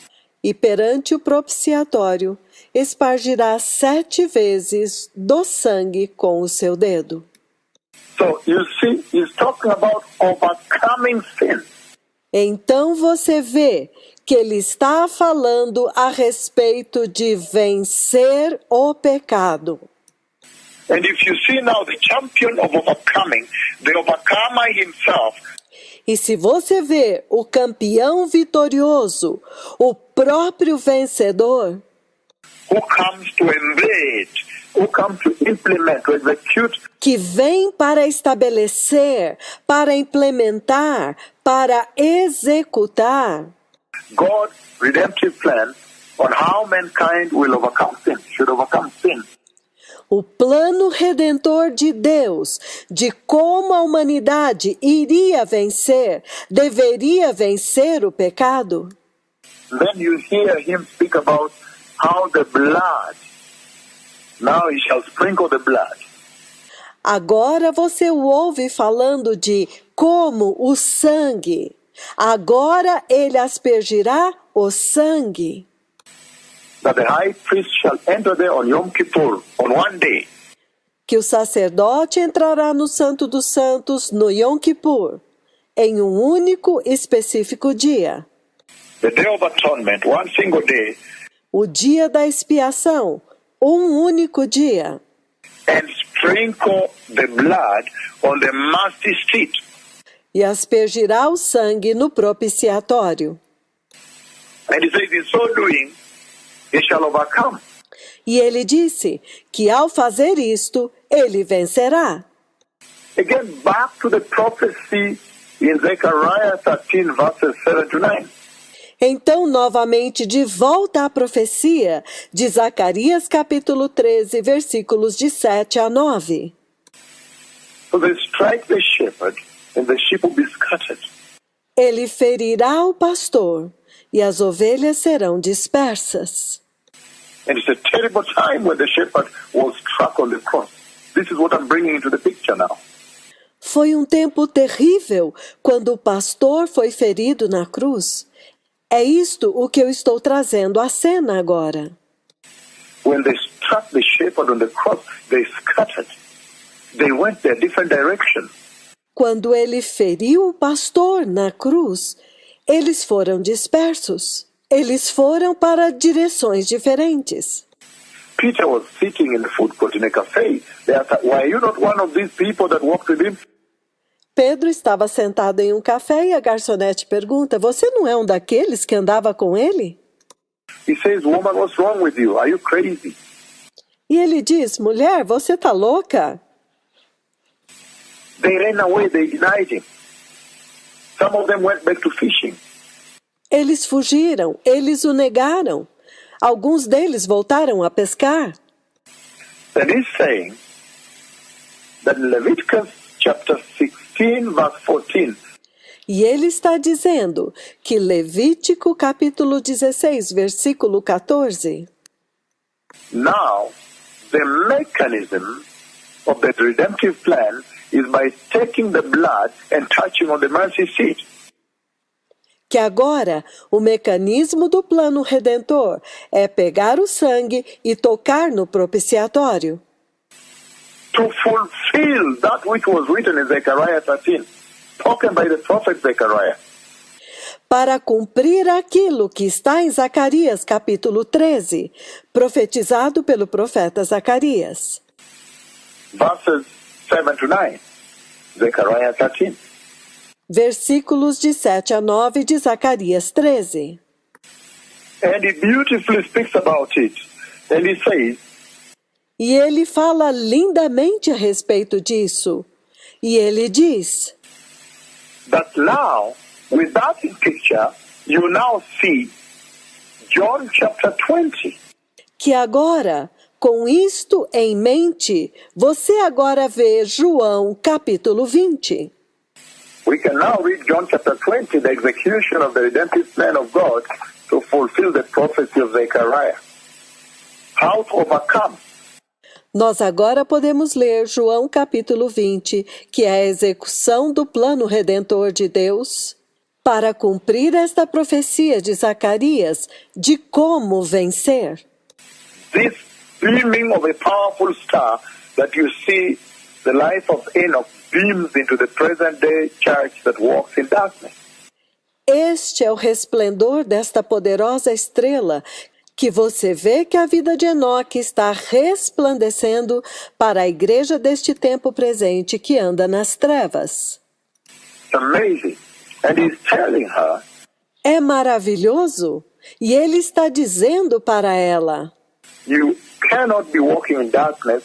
E perante o propiciatório espargirá 7 vezes do sangue com o seu dedo. So you see, he's talking about overcoming sin. Então você vê que ele está falando a respeito de vencer o pecado. And if you see now the champion of overcoming, the overcomer himself, E se você vê o campeão vitorioso, o próprio vencedor, who comes to embed, who comes to implement, to execute que vem para estabelecer, para implementar, para executar God's redemptive plan on how mankind will overcome sin, should overcome sin. o plano redentor de Deus, de como a humanidade iria vencer, deveria vencer o pecado. Then you hear him speak about how the blood, now he shall sprinkle the blood. Agora você o ouve falando de como o sangue. Agora ele aspergirá o sangue. That the high priest shall enter there on Yom Kippur, on one day, Que o sacerdote entrará no Santo dos Santos no Yom Kippur, em um único específico dia. the Day of Atonement, one single day, O dia da expiação, um único dia. and sprinkle the blood on the mercy seat. E aspergirá o sangue no propiciatório. And he says, in so doing, he shall overcome. E ele disse que ao fazer isto, ele vencerá. Again, back to the prophecy in Zechariah 13, verses 7 to 9. Então, novamente, de volta à profecia de Zacarias capítulo 13, versículos de 7 a 9. So they strike the shepherd, and the sheep will be scattered. Ele ferirá o pastor, e as ovelhas serão dispersas. And it's a terrible time when the shepherd was struck on the cross. This is what I'm bringing into the picture now. Foi um tempo terrível quando o pastor foi ferido na cruz. É isto o que eu estou trazendo à cena agora. When they struck the shepherd on the cross, they scattered. They went their different directions. Quando ele feriu o pastor na cruz, eles foram dispersos. Eles foram para direções diferentes. Peter was sitting in the food court in a cafe. They asked, why are you not one of these people that walked with him? Pedro estava sentado em um café e a garçonete pergunta: você não é um daqueles que andava com ele? He says, woman, what's wrong with you? Are you crazy? E ele diz: mulher, você está louca? They ran away. They denied him. Some of them went back to fishing. Eles fugiram, eles o negaram. Alguns deles voltaram a pescar. And he's saying that in Leviticus chapter 16, verse 14, E ele está dizendo que Levítico capítulo 16, versículo 14, now the mechanism of the redemptive plan is by taking the blood and touching on the mercy seat. que agora o mecanismo do plano redentor é pegar o sangue e tocar no propiciatório, To fulfill that which was written in Zechariah 13, spoken by the prophet Zechariah. para cumprir aquilo que está em Zacarias capítulo 13, profetizado pelo profeta Zacarias. Verses 7 to 9, Zechariah 13. Versículos de 7 a 9 de Zacarias 13. And he beautifully speaks about it. And he says, E ele fala lindamente a respeito disso. E ele diz that now, with that in picture, you now see John chapter 20. que agora, com isto em mente, você agora vê João capítulo 20. We can now read John chapter 20, the execution of the redemptive plan of God to fulfill the prophecy of Zechariah. How to overcome. Nós agora podemos ler João capítulo 20, que é a execução do plano redentor de Deus, para cumprir esta profecia de Zacarias de como vencer. This beaming of a powerful star that you see the life of Enoch beams into the present-day church that walks in darkness. Este é o resplendor desta poderosa estrela que você vê que a vida de Enoque está resplandecendo para a igreja deste tempo presente que anda nas trevas. It's amazing. And he's telling her, É maravilhoso? E ele está dizendo para ela: you cannot be walking in darkness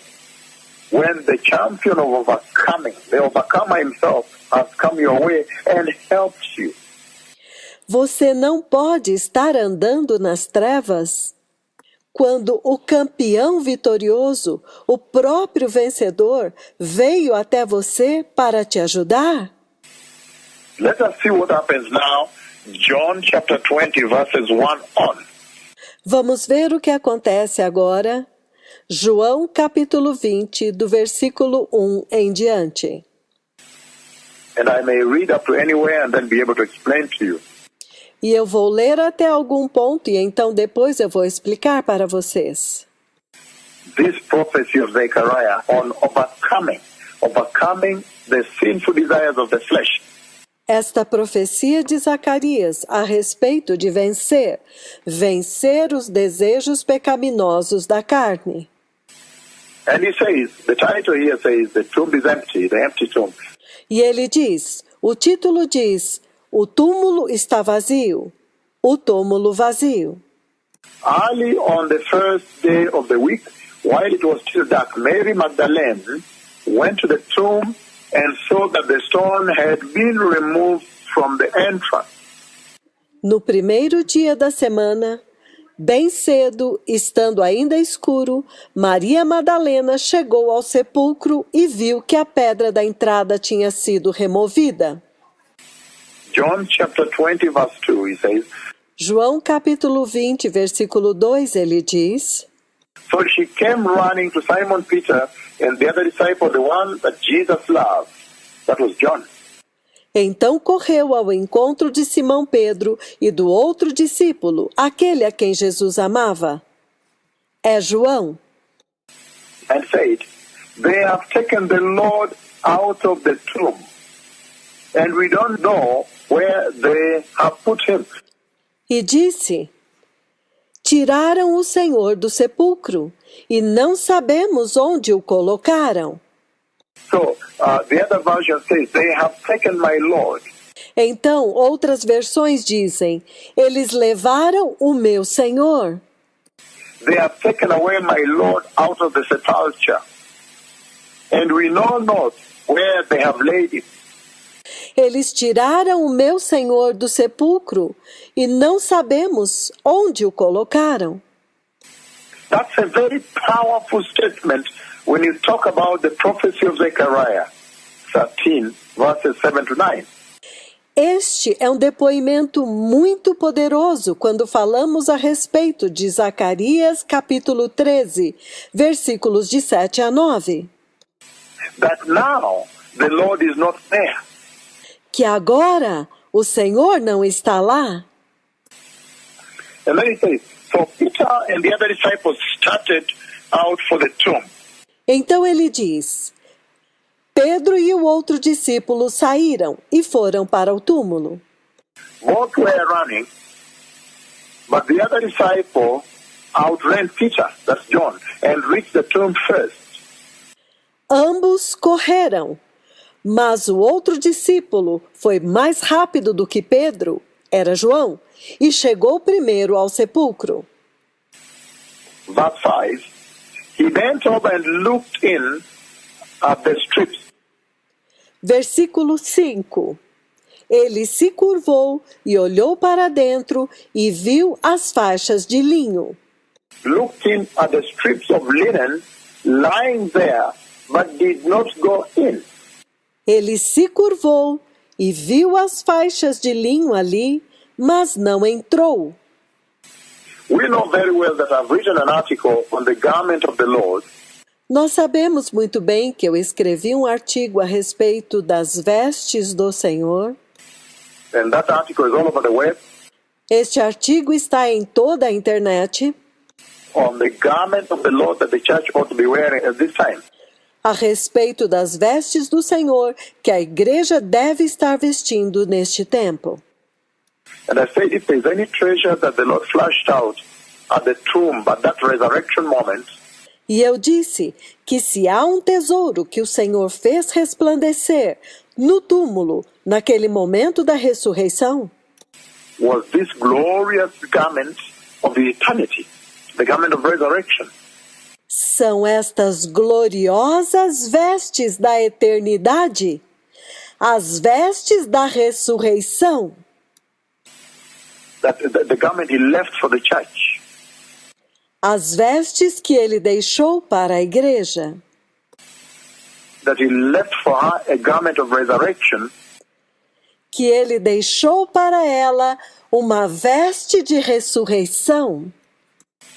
when the champion of overcoming, the overcomer himself, has come your way and helped you. você não pode estar andando nas trevas quando o campeão vitorioso, o próprio vencedor, veio até você para te ajudar. Let us see what happens now. John chapter 20, verses 1 on. Vamos ver o que acontece agora. João capítulo 20, do versículo 1 em diante. And I may read up to anywhere and then be able to explain to you. E eu vou ler até algum ponto e então depois eu vou explicar para vocês. This prophecy of Zechariah on overcoming the sinful desires of the flesh. Esta profecia de Zacarias a respeito de vencer os desejos pecaminosos da carne. And he says, the title here says, the tomb is empty, the empty tomb. E ele diz, o título diz, o túmulo está vazio, o túmulo vazio. Early on the first day of the week, while it was still dark, Mary Magdalene went to the tomb and saw that the stone had been removed from the entrance. No primeiro dia da semana, bem cedo, estando ainda escuro, Maria Madalena chegou ao sepulcro e viu que a pedra da entrada tinha sido removida. John chapter 20, verse 2, he says, João capítulo 20, versículo 2, ele diz: so she came running to Simon Peter and the other disciple, the one that Jesus loved. That was John. Então correu ao encontro de Simão Pedro e do outro discípulo, aquele a quem Jesus amava. É João. And said, they have taken the Lord out of the tomb, and we don't know where they have put him. E disse: tiraram o Senhor do sepulcro, e não sabemos onde o colocaram. So, the other version says, they have taken my Lord. Então, outras versões dizem: eles levaram o meu Senhor. They have taken away my Lord out of the sepulchre, and we know not where they have laid him. Eles tiraram o meu Senhor do sepulcro e não sabemos onde o colocaram. That's a very powerful statement when you talk about the prophecy of Zechariah 13, verses 7 to 9. Este é um depoimento muito poderoso quando falamos a respeito de Zacarias capítulo 13, versículos de 7 a 9. That now the Lord is not there. Que agora o Senhor não está lá. And then he says, so Peter and the other disciples started out for the tomb. Então ele diz: Pedro e o outro discípulo saíram e foram para o túmulo. Both were running, but the other disciple outran Peter, that's John, and reached the tomb first. Ambos correram, mas o outro discípulo foi mais rápido do que Pedro, era João, e chegou primeiro ao sepulcro. Verse 5, he bent over and looked in at the strips. Versículo 5. Ele se curvou e olhou para dentro e viu as faixas de linho. Looked in at the strips of linen lying there, but did not go in. Ele se curvou e viu as faixas de linho ali, mas não entrou. We know very well that I've written an article on the garment of the Lord. Nós sabemos muito bem que eu escrevi um artigo a respeito das vestes do Senhor. And that article is all over the web. Este artigo está em toda a internet. On the garment of the Lord that the church ought to be wearing at this time. A respeito das vestes do Senhor que a igreja deve estar vestindo neste tempo. And I said, if there's any treasure that the Lord flushed out at the tomb, at that resurrection moment, E eu disse que se há um tesouro que o Senhor fez resplandecer no túmulo, naquele momento da ressurreição, was this glorious garment of the eternity, the garment of resurrection. são estas gloriosas vestes da eternidade, as vestes da ressurreição, That the garment he left for the church. as vestes que ele deixou para a igreja, That he left for her a garment of resurrection, que ele deixou para ela uma veste de ressurreição.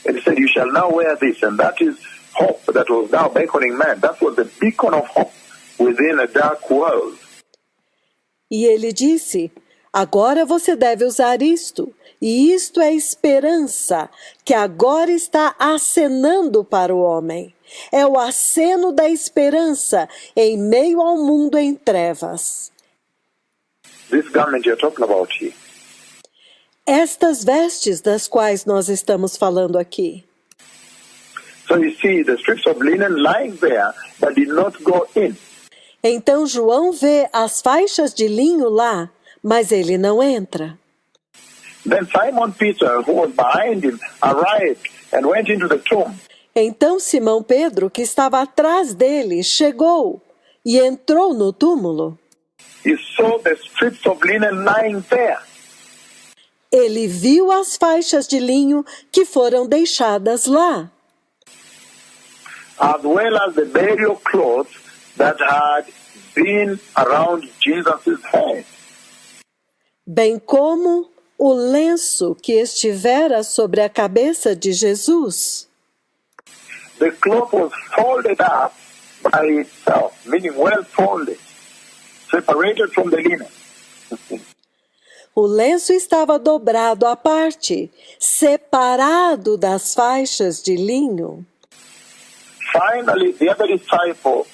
and he said, you shall now wear this. And that is hope that was now beckoning man. That was the beacon of hope within a dark world. E ele disse: agora você deve usar isto, e isto é esperança, que agora está acenando para o homem. É o aceno da esperança em meio ao mundo em trevas. This garment you're talking about here. Estas vestes das quais nós estamos falando aqui. So you see the strips of linen lying there, but did not go in. Então João vê as faixas de linho lá, mas ele não entra. Then Simon Peter, who was behind him, arrived and went into the tomb. Então Simão Pedro, que estava atrás dele, chegou e entrou no túmulo. He saw the strips of linen lying there. Ele viu as faixas de linho que foram deixadas lá, as well as the burial clothes that had been around Jesus' head. bem como o lenço que estivera sobre a cabeça de Jesus. The cloth was folded up by itself, meaning well folded, separated from the linen. O lenço estava dobrado à parte, separado das faixas de linho. Finally, the other disciple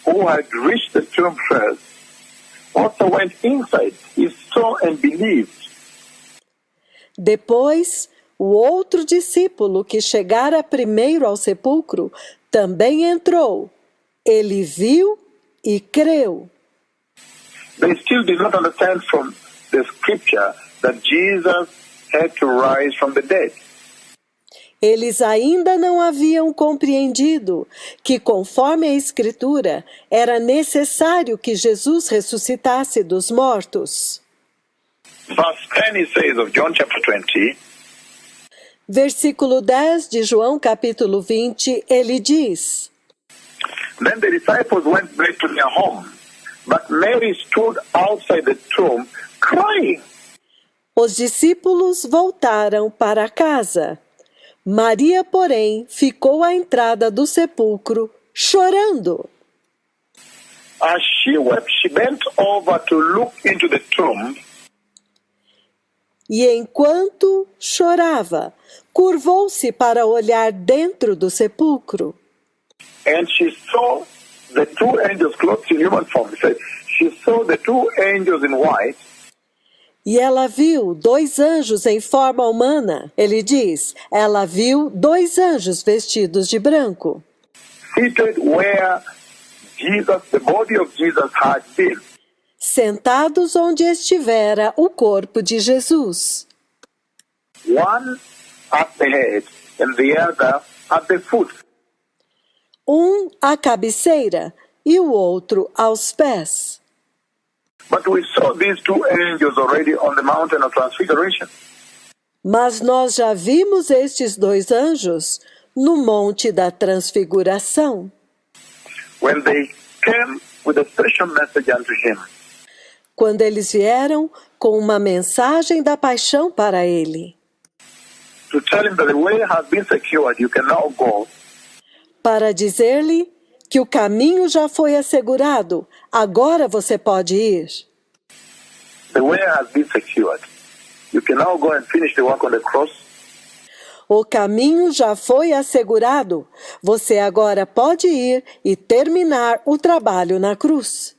who had reached the tomb first also went inside. He saw and believed. Depois, o outro discípulo que chegara primeiro ao sepulcro também entrou. Ele viu e creu. They still did not understand from the scripture that Jesus had to rise from the dead. Eles ainda não haviam compreendido que, conforme a Escritura, era necessário que Jesus ressuscitasse dos mortos. Verse 10 he says of John chapter 20, Versículo 10 de João capítulo 20, ele diz: Then the disciples went back to their home, but Mary stood outside the tomb crying. Os discípulos voltaram para casa. Maria, porém, ficou à entrada do sepulcro, chorando. As she wept, she bent over to look into the tomb, E enquanto chorava, curvou-se para olhar dentro do sepulcro. and she saw the two angels clothed in human form. It says, she saw the two angels in white, E ela viu 2 anjos em forma humana. Ele diz, ela viu 2 anjos vestidos de branco, seated where Jesus, the body of Jesus, had been. sentados onde estivera o corpo de Jesus. One at the head and the other at the foot. Um à cabeceira e o outro aos pés. But we saw these two angels already on the mountain of transfiguration. Mas nós já vimos estes 2 anjos no Monte da Transfiguração, When they came with a special message unto him. quando eles vieram com uma mensagem da paixão para ele, To tell him that the way has been secured, you can now go. para dizer-lhe que o caminho já foi assegurado, agora você pode ir. The way has been secured. You can now go and finish the work on the cross. O caminho já foi assegurado, você agora pode ir e terminar o trabalho na cruz.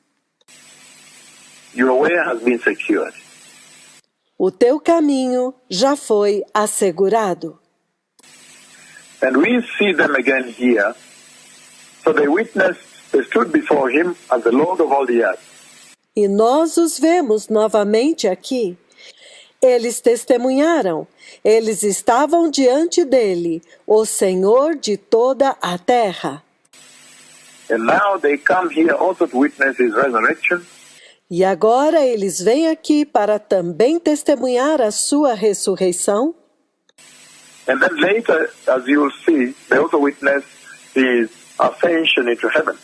Your way has been secured. O teu caminho já foi assegurado. And we see them again here. So they witnessed, they stood before him as the Lord of all the earth. E nós os vemos novamente aqui. Eles testemunharam, eles estavam diante dele, o Senhor de toda a terra. And now they come here also to witness his resurrection. E agora eles vêm aqui para também testemunhar a sua ressurreição. And then later, as you will see, they also witness his ascension into heaven.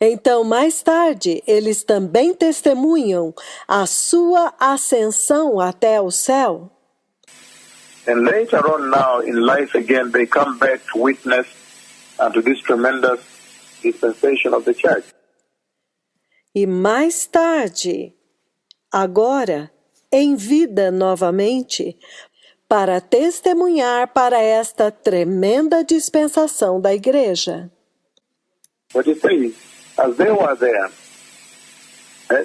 Então, mais tarde, eles também testemunham a sua ascensão até o céu. And later on now in life again, they come back to witness to this tremendous dispensation of the church. E mais tarde, agora, em vida novamente, para testemunhar para esta tremenda dispensação da igreja. But it says, as they were there,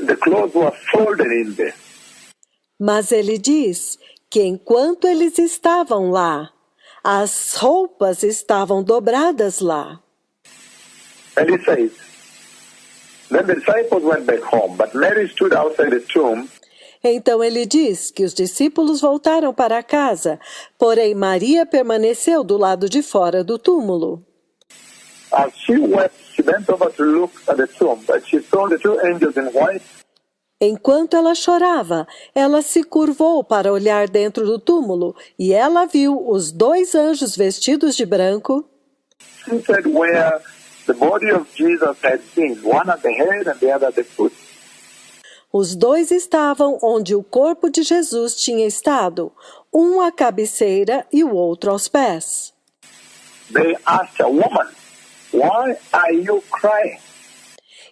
the clothes were folded in there. Mas ele diz que enquanto eles estavam lá, as roupas estavam dobradas lá. And it says, then the disciples went back home, but Mary stood outside the tomb. Então ele diz que os discípulos voltaram para casa, porém Maria permaneceu do lado de fora do túmulo. As she wept, she bent over to look at the tomb, but she saw the two angels in white. Enquanto ela chorava, ela se curvou para olhar dentro do túmulo e ela viu os 2 anjos vestidos de branco, Seated where the body of Jesus had been, one at the head and the other at the foot. Os 2 estavam onde o corpo de Jesus tinha estado, um à cabeceira e o outro aos pés. They asked a woman, why are you crying?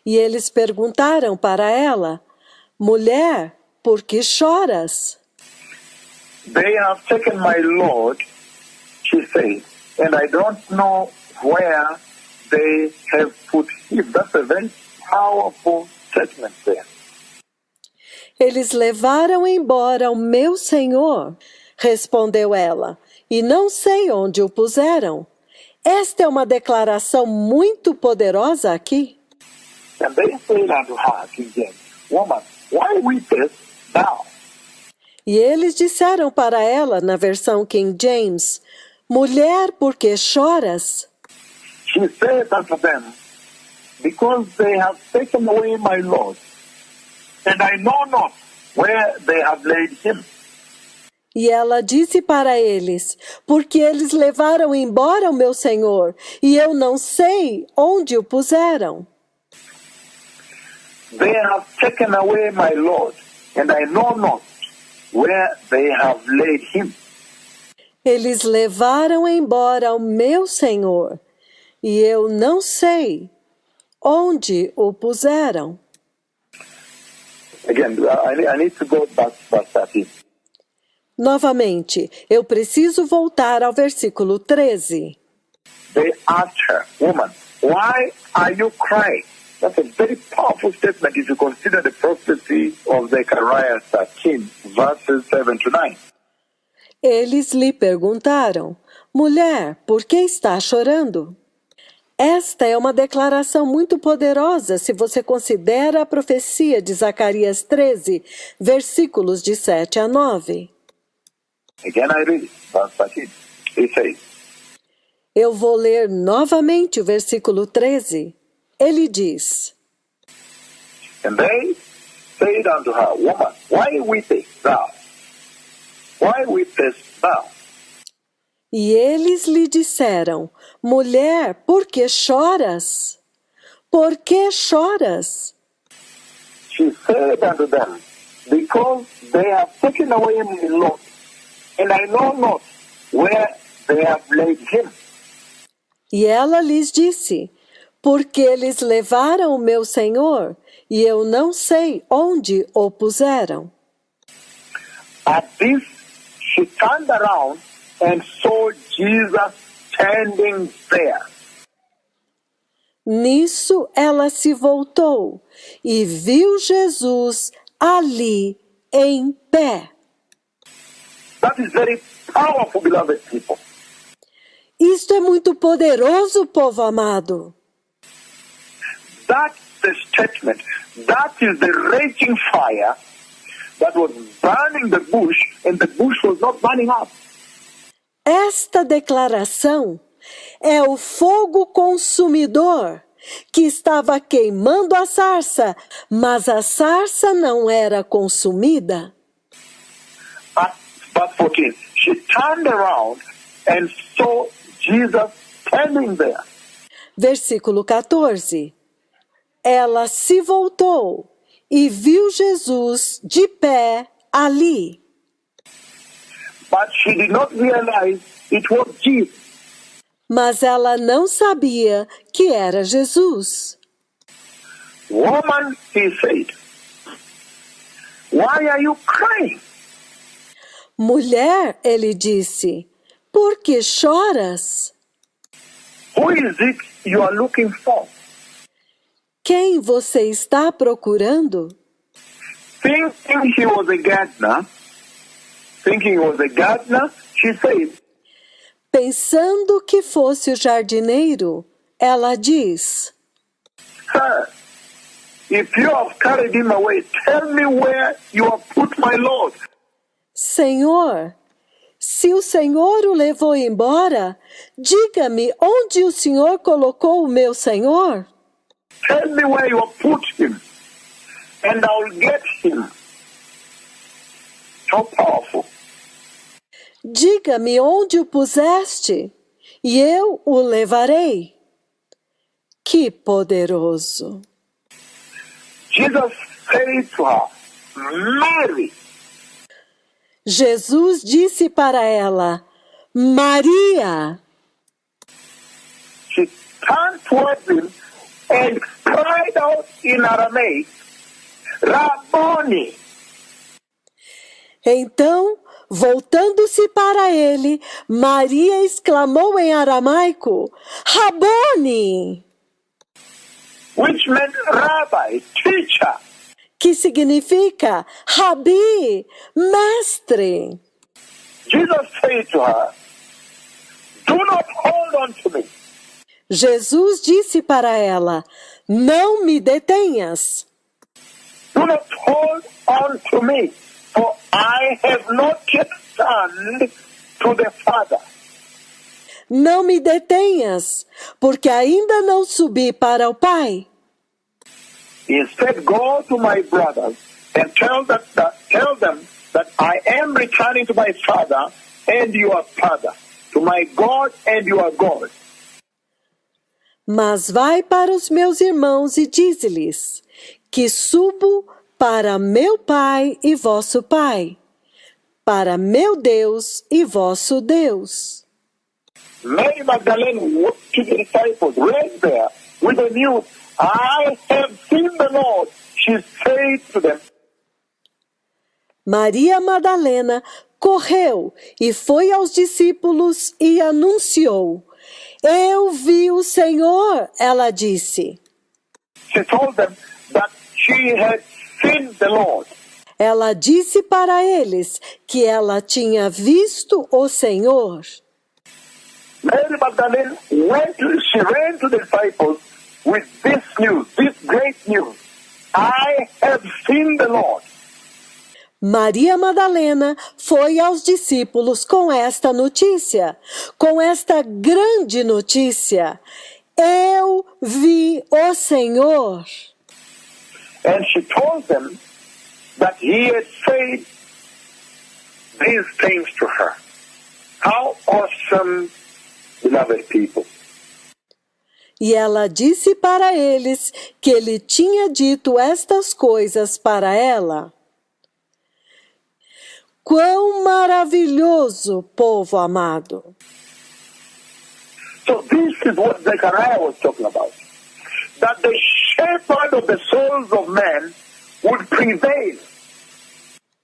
E eles perguntaram para ela, mulher, por que choras? They have taken my Lord, she said, and I don't know where they have put him. That's a very powerful statement there. Eles levaram embora o meu Senhor, respondeu ela, e não sei onde o puseram. Esta é uma declaração muito poderosa aqui. And they said unto her, King James, woman, why weepest thou? E eles disseram para ela, na versão King James, mulher, por que choras? She said unto them, because they have taken away my Lord, and I know not where they have laid him. E ela disse para eles: porque eles levaram embora o meu senhor, e eu não sei onde o puseram. They have taken away my Lord, and I know not where they have laid him. Eles levaram embora o meu senhor, e eu não sei onde o puseram. Again, I need to go back to verse 13. Novamente, eu preciso voltar ao versículo 13. They asked her, woman, why are you crying? That's a very powerful statement if you consider the prophecy of Zechariah 13, verses 7 to 9. Eles lhe perguntaram: mulher, por que está chorando? Esta é uma declaração muito poderosa se você considera a profecia de Zacarias 13, versículos de 7 a 9. Again, I read it, verse 13. It says, Eu vou ler novamente o versículo 13. Ele diz: and they said unto her, woman, why weepest thou? Why weepest thou? e eles lhe disseram: mulher, por que choras? Por que choras? She said unto them, because they have taken away my Lord, and I know not where they have laid him. E ela lhes disse: porque eles levaram o meu senhor, e eu não sei onde o puseram. At this, she turned around and saw Jesus standing there. Nisso ela se voltou e viu Jesus ali em pé. That is very powerful, beloved people. Isto é muito poderoso, povo amado. That's the statement. That is the raging fire that was burning the bush, and the bush was not burning up. Esta declaração é o fogo consumidor que estava queimando a sarça, mas a sarça não era consumida. At verse 14, she turned around and saw Jesus standing there. Versículo 14. Ela se voltou e viu Jesus de pé ali. But she did not realize it was Jesus. Mas ela não sabia que era Jesus. Woman, he said, why are you crying? Mulher, ele disse, por que choras? Who is it you are looking for? Quem você está procurando? Thinking he was a gardener, she said, Pensando que fosse o jardineiro, ela diz, Sir, if you have carried him away, tell me where you have put my Lord. Senhor, se o Senhor o levou embora, diga-me onde o Senhor colocou o meu Senhor? Tell me where you have put him, and I'll get him. So powerful. Diga-me onde o puseste, e eu o levarei. Que poderoso! Jesus said to her, Mary. Jesus disse para ela, Maria. She turned towards him and cried out in Aramaic, Rabboni. Então, voltando-se para ele, Maria exclamou em aramaico, Rabone, Which meant rabbi, teacher. que significa Rabi, mestre. Jesus said to her, do not hold on to me. Jesus disse para ela, não me detenhas. Do not hold on to me, for I have not yet turned to the Father. Não me detenhas, porque ainda não subi para o Pai. Instead, go to my brothers and tell them that I am returning to my Father and your Father, to my God and your God. Mas vai para os meus irmãos e dize-lhes que subo para meu Pai e vosso Pai, para meu Deus e vosso Deus. Mary Magdalene went to the disciples, ran there with the news, I have seen the Lord. She said to them, Maria Madalena correu e foi aos discípulos e anunciou: Eu vi o Senhor, ela disse. she told them that she had seen the Lord. Ela disse para eles que ela tinha visto o Senhor. Mary Magdalene she ran to the disciples with this news, this great news. I have seen the Lord. Maria Madalena foi aos discípulos com esta notícia, com esta grande notícia. Eu vi o Senhor. And she told them that he had said these things to her. How awesome, beloved people. E ela disse para eles que ele tinha dito estas coisas para ela. Quão maravilhoso, povo amado! So this is what Zechariah was talking about. That the shepherd of the souls of men would prevail.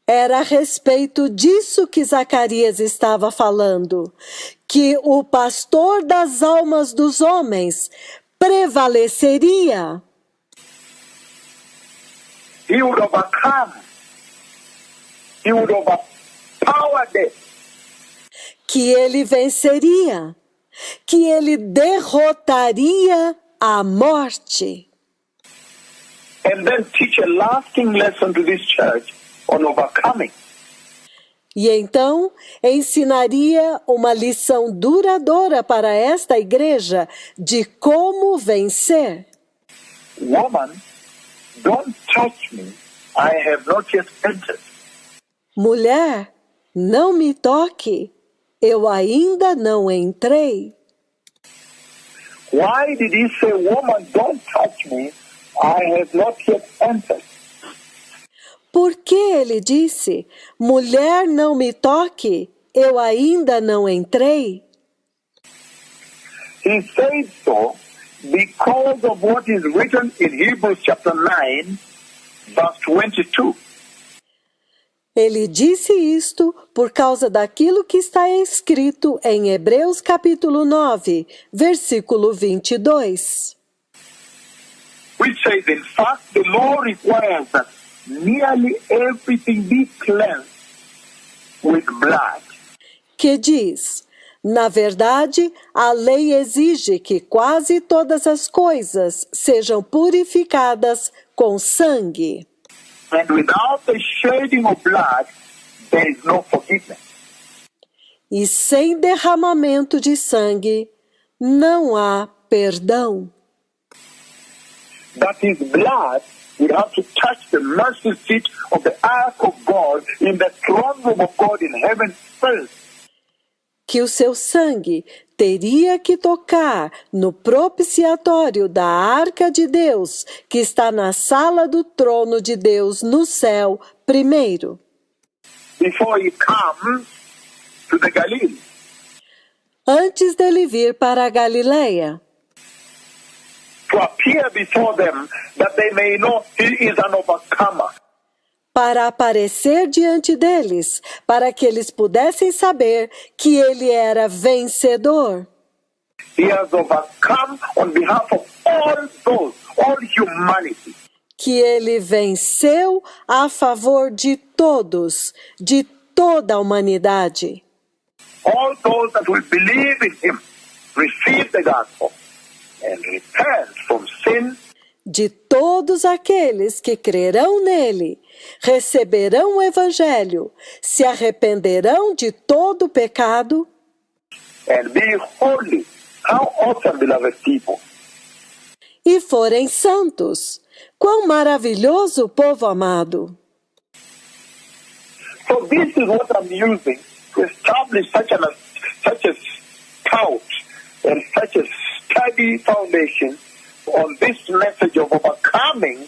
Era a respeito disso que Zacarias estava falando, que o pastor das almas dos homens prevaleceria. He would overcome. He would overpower death. Que ele venceria, que ele derrotaria a morte. And then teach a lasting lesson to this church on overcoming. E então ensinaria uma lição duradoura para esta igreja de como vencer. Woman, don't touch me. I have not yet entered. Mulher, não me toque, eu ainda não entrei. Why did he say, woman, don't touch me? I have not yet entered. Por que ele disse, mulher, não me toque, eu ainda não entrei? He said so because of what is written in Hebrews chapter 9, verse 22. Ele disse isto por causa daquilo que está escrito em Hebreus capítulo 9, versículo 22. Which says, in fact, the law requires that nearly everything be cleansed with blood. Que diz, na verdade, a lei exige que quase todas as coisas sejam purificadas com sangue. And without the shedding of blood, there is no forgiveness. E sem derramamento de sangue, não há perdão. That his blood would have to touch the mercy seat of the ark of God in the throne room of God in heaven first. Que o seu sangue teria que tocar no propiciatório da arca de Deus, que está na sala do trono de Deus no céu, primeiro. Before he comes to the Galilee. Antes dele vir para a Galileia. To appear before them that they may know he is an overcomer. Para aparecer diante deles, para que eles pudessem saber que ele era vencedor. He has overcome on behalf of all humanity. Que ele venceu a favor de todos, de toda a humanidade. All those that will believe in him, receive the gospel, and repent from sin. De todos aqueles que crerão nele, receberão o evangelho, se arrependerão de todo o pecado. And be holy. How awesome, beloved people. E forem santos. Quão maravilhoso, povo amado. So this is what I'm using to establish such a stout and such a steady foundation on this message of overcoming.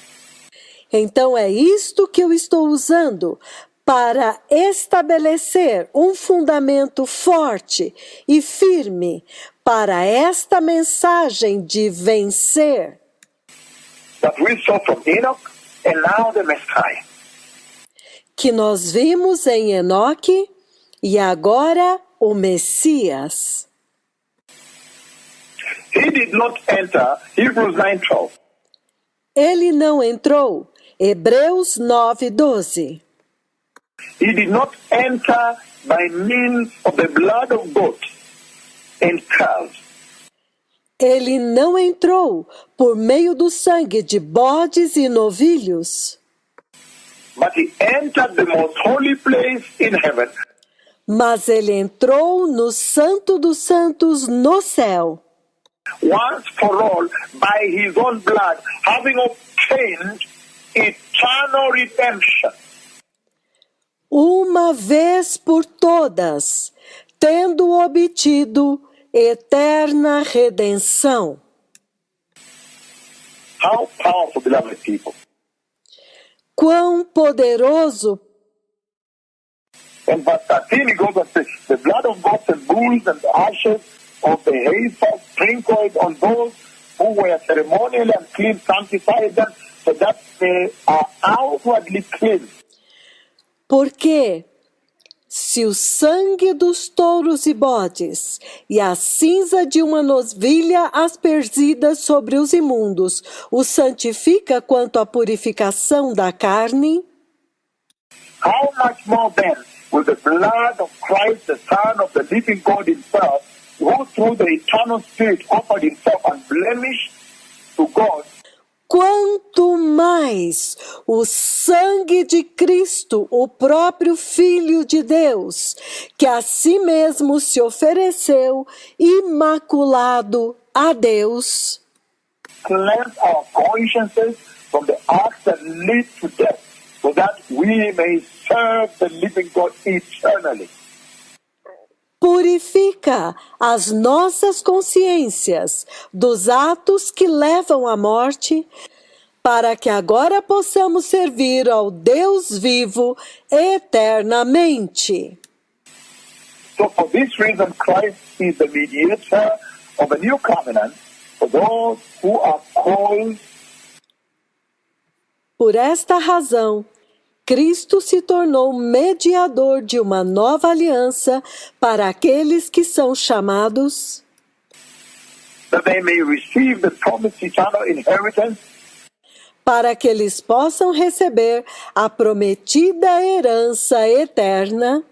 Então é isto que eu estou usando para estabelecer um fundamento forte e firme para esta mensagem de vencer. That we saw from Enoch and now the Messiah. Que nós vimos em Enoque e agora o Messias. He did not enter Hebrews 9:12. Ele não entrou. Hebreus 9:12. He did not enter by means of the blood of goats and calves. Ele não entrou por meio do sangue de bodes e novilhos, But he entered the most holy place in heaven. mas ele entrou no Santo dos Santos no céu, Once for all, by his own blood, having obtained eternal redemption. uma vez por todas, tendo obtido eterna redenção. How powerful, beloved people. Quão poderoso! In verse 13, he goes and says, the blood of goats and bulls and the ashes of the heifer sprinkled on those who were ceremonially unclean, sanctified them, so that they are outwardly clean. Porque se o sangue dos touros e bodes e a cinza de uma novilha aspersida sobre os imundos o santifica quanto à purificação da carne, How much more then will the blood of Christ, the Son of the living God himself, who through the eternal Spirit offered himself unblemished to God, quanto mais o sangue de Cristo, o próprio Filho de Deus, que a si mesmo se ofereceu imaculado a Deus, cleanse our consciences from the acts that lead to death, so that we may serve the living God eternally. purifica as nossas consciências dos atos que levam à morte, para que agora possamos servir ao Deus vivo eternamente. So for this reason, Christ is the mediator of a new covenant for those who are called. Por esta razão, Cristo se tornou mediador de uma nova aliança para aqueles que são chamados, that they may receive the promised eternal inheritance para que eles possam receber a prometida herança eterna,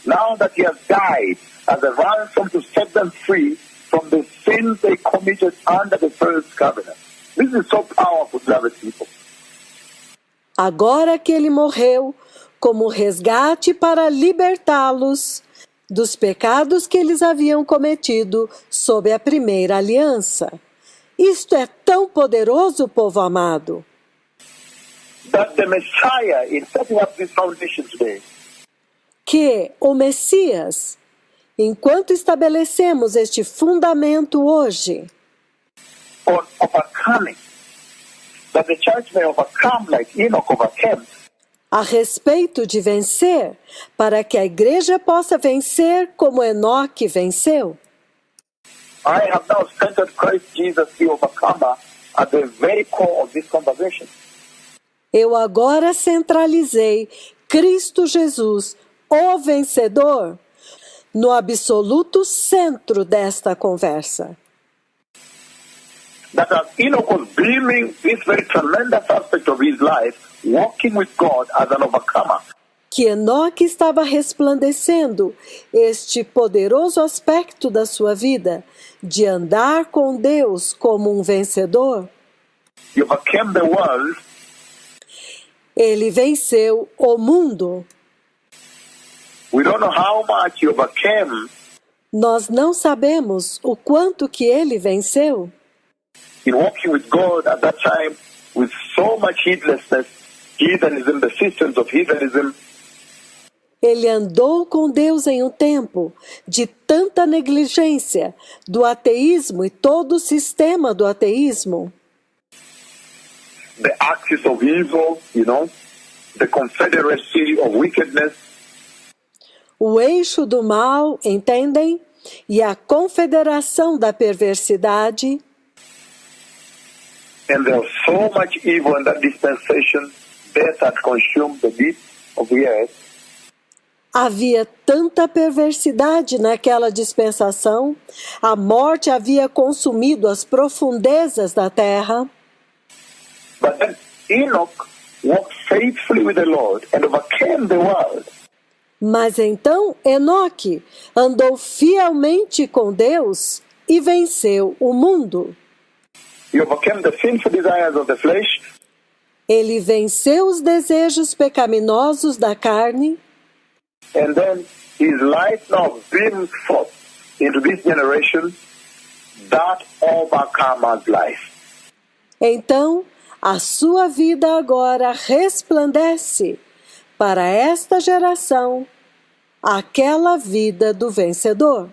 now that he has died as a ransom to set them free from the sins they committed under the first covenant. This is so powerful, beloved people. agora que ele morreu como resgate para libertá-los dos pecados que eles haviam cometido sob a primeira aliança. Isto é tão poderoso, povo amado, That the Messiah, in setting up this foundation today, que o Messias, enquanto estabelecemos este fundamento hoje, on overcoming, that the church may overcome like Enoch overcame, a respeito de vencer, para que a igreja possa vencer como Enoque venceu. I have now centered Christ Jesus, the overcomer, at the very core of this conversation. Eu agora centralizei Cristo Jesus, o vencedor, no absoluto centro desta conversa. That as Enoch was beaming this very tremendous aspect of his life, walking with God as an overcomer, Que Enoque estava resplandecendo este poderoso aspecto da sua vida, de andar com Deus como um vencedor. he overcame the world. Ele venceu o mundo. We don't know how much he overcame Nós não sabemos o quanto que ele venceu in walking with God at that time with so much heedlessness, heathenism, the systems of heathenism, Ele andou com Deus em um tempo de tanta negligência do ateísmo e todo o sistema do ateísmo. The axis of evil, the confederacy of wickedness. O eixo do mal, entendem? E a confederação da perversidade. And there was so much evil in that dispensation, death had consumed the deep of the earth. Havia tanta perversidade naquela dispensação, a morte havia consumido as profundezas da terra. But then Enoch walked faithfully with the Lord and overcame the world. Mas então Enoque andou fielmente com Deus e venceu o mundo. He overcame the sinful desires of the flesh. Ele venceu os desejos pecaminosos da carne. And then his light now beams forth into this generation, that overcomer's life. Então, a sua vida agora resplandece para esta geração, aquela vida do vencedor.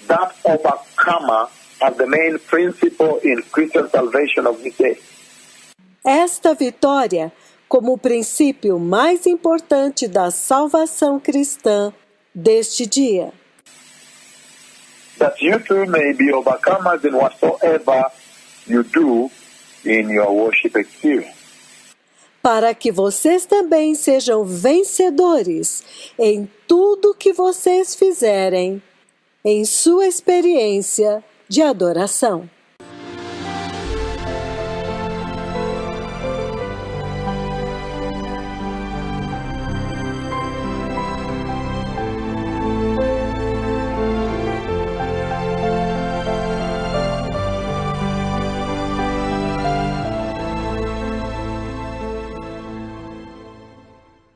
That overcomer as the main principle in Christian salvation of this day. Esta vitória como o princípio mais importante da salvação cristã deste dia. That you too may be overcomers in whatsoever you do in your worship experience. Para que vocês também sejam vencedores em tudo que vocês fizerem em sua experiência de adoração.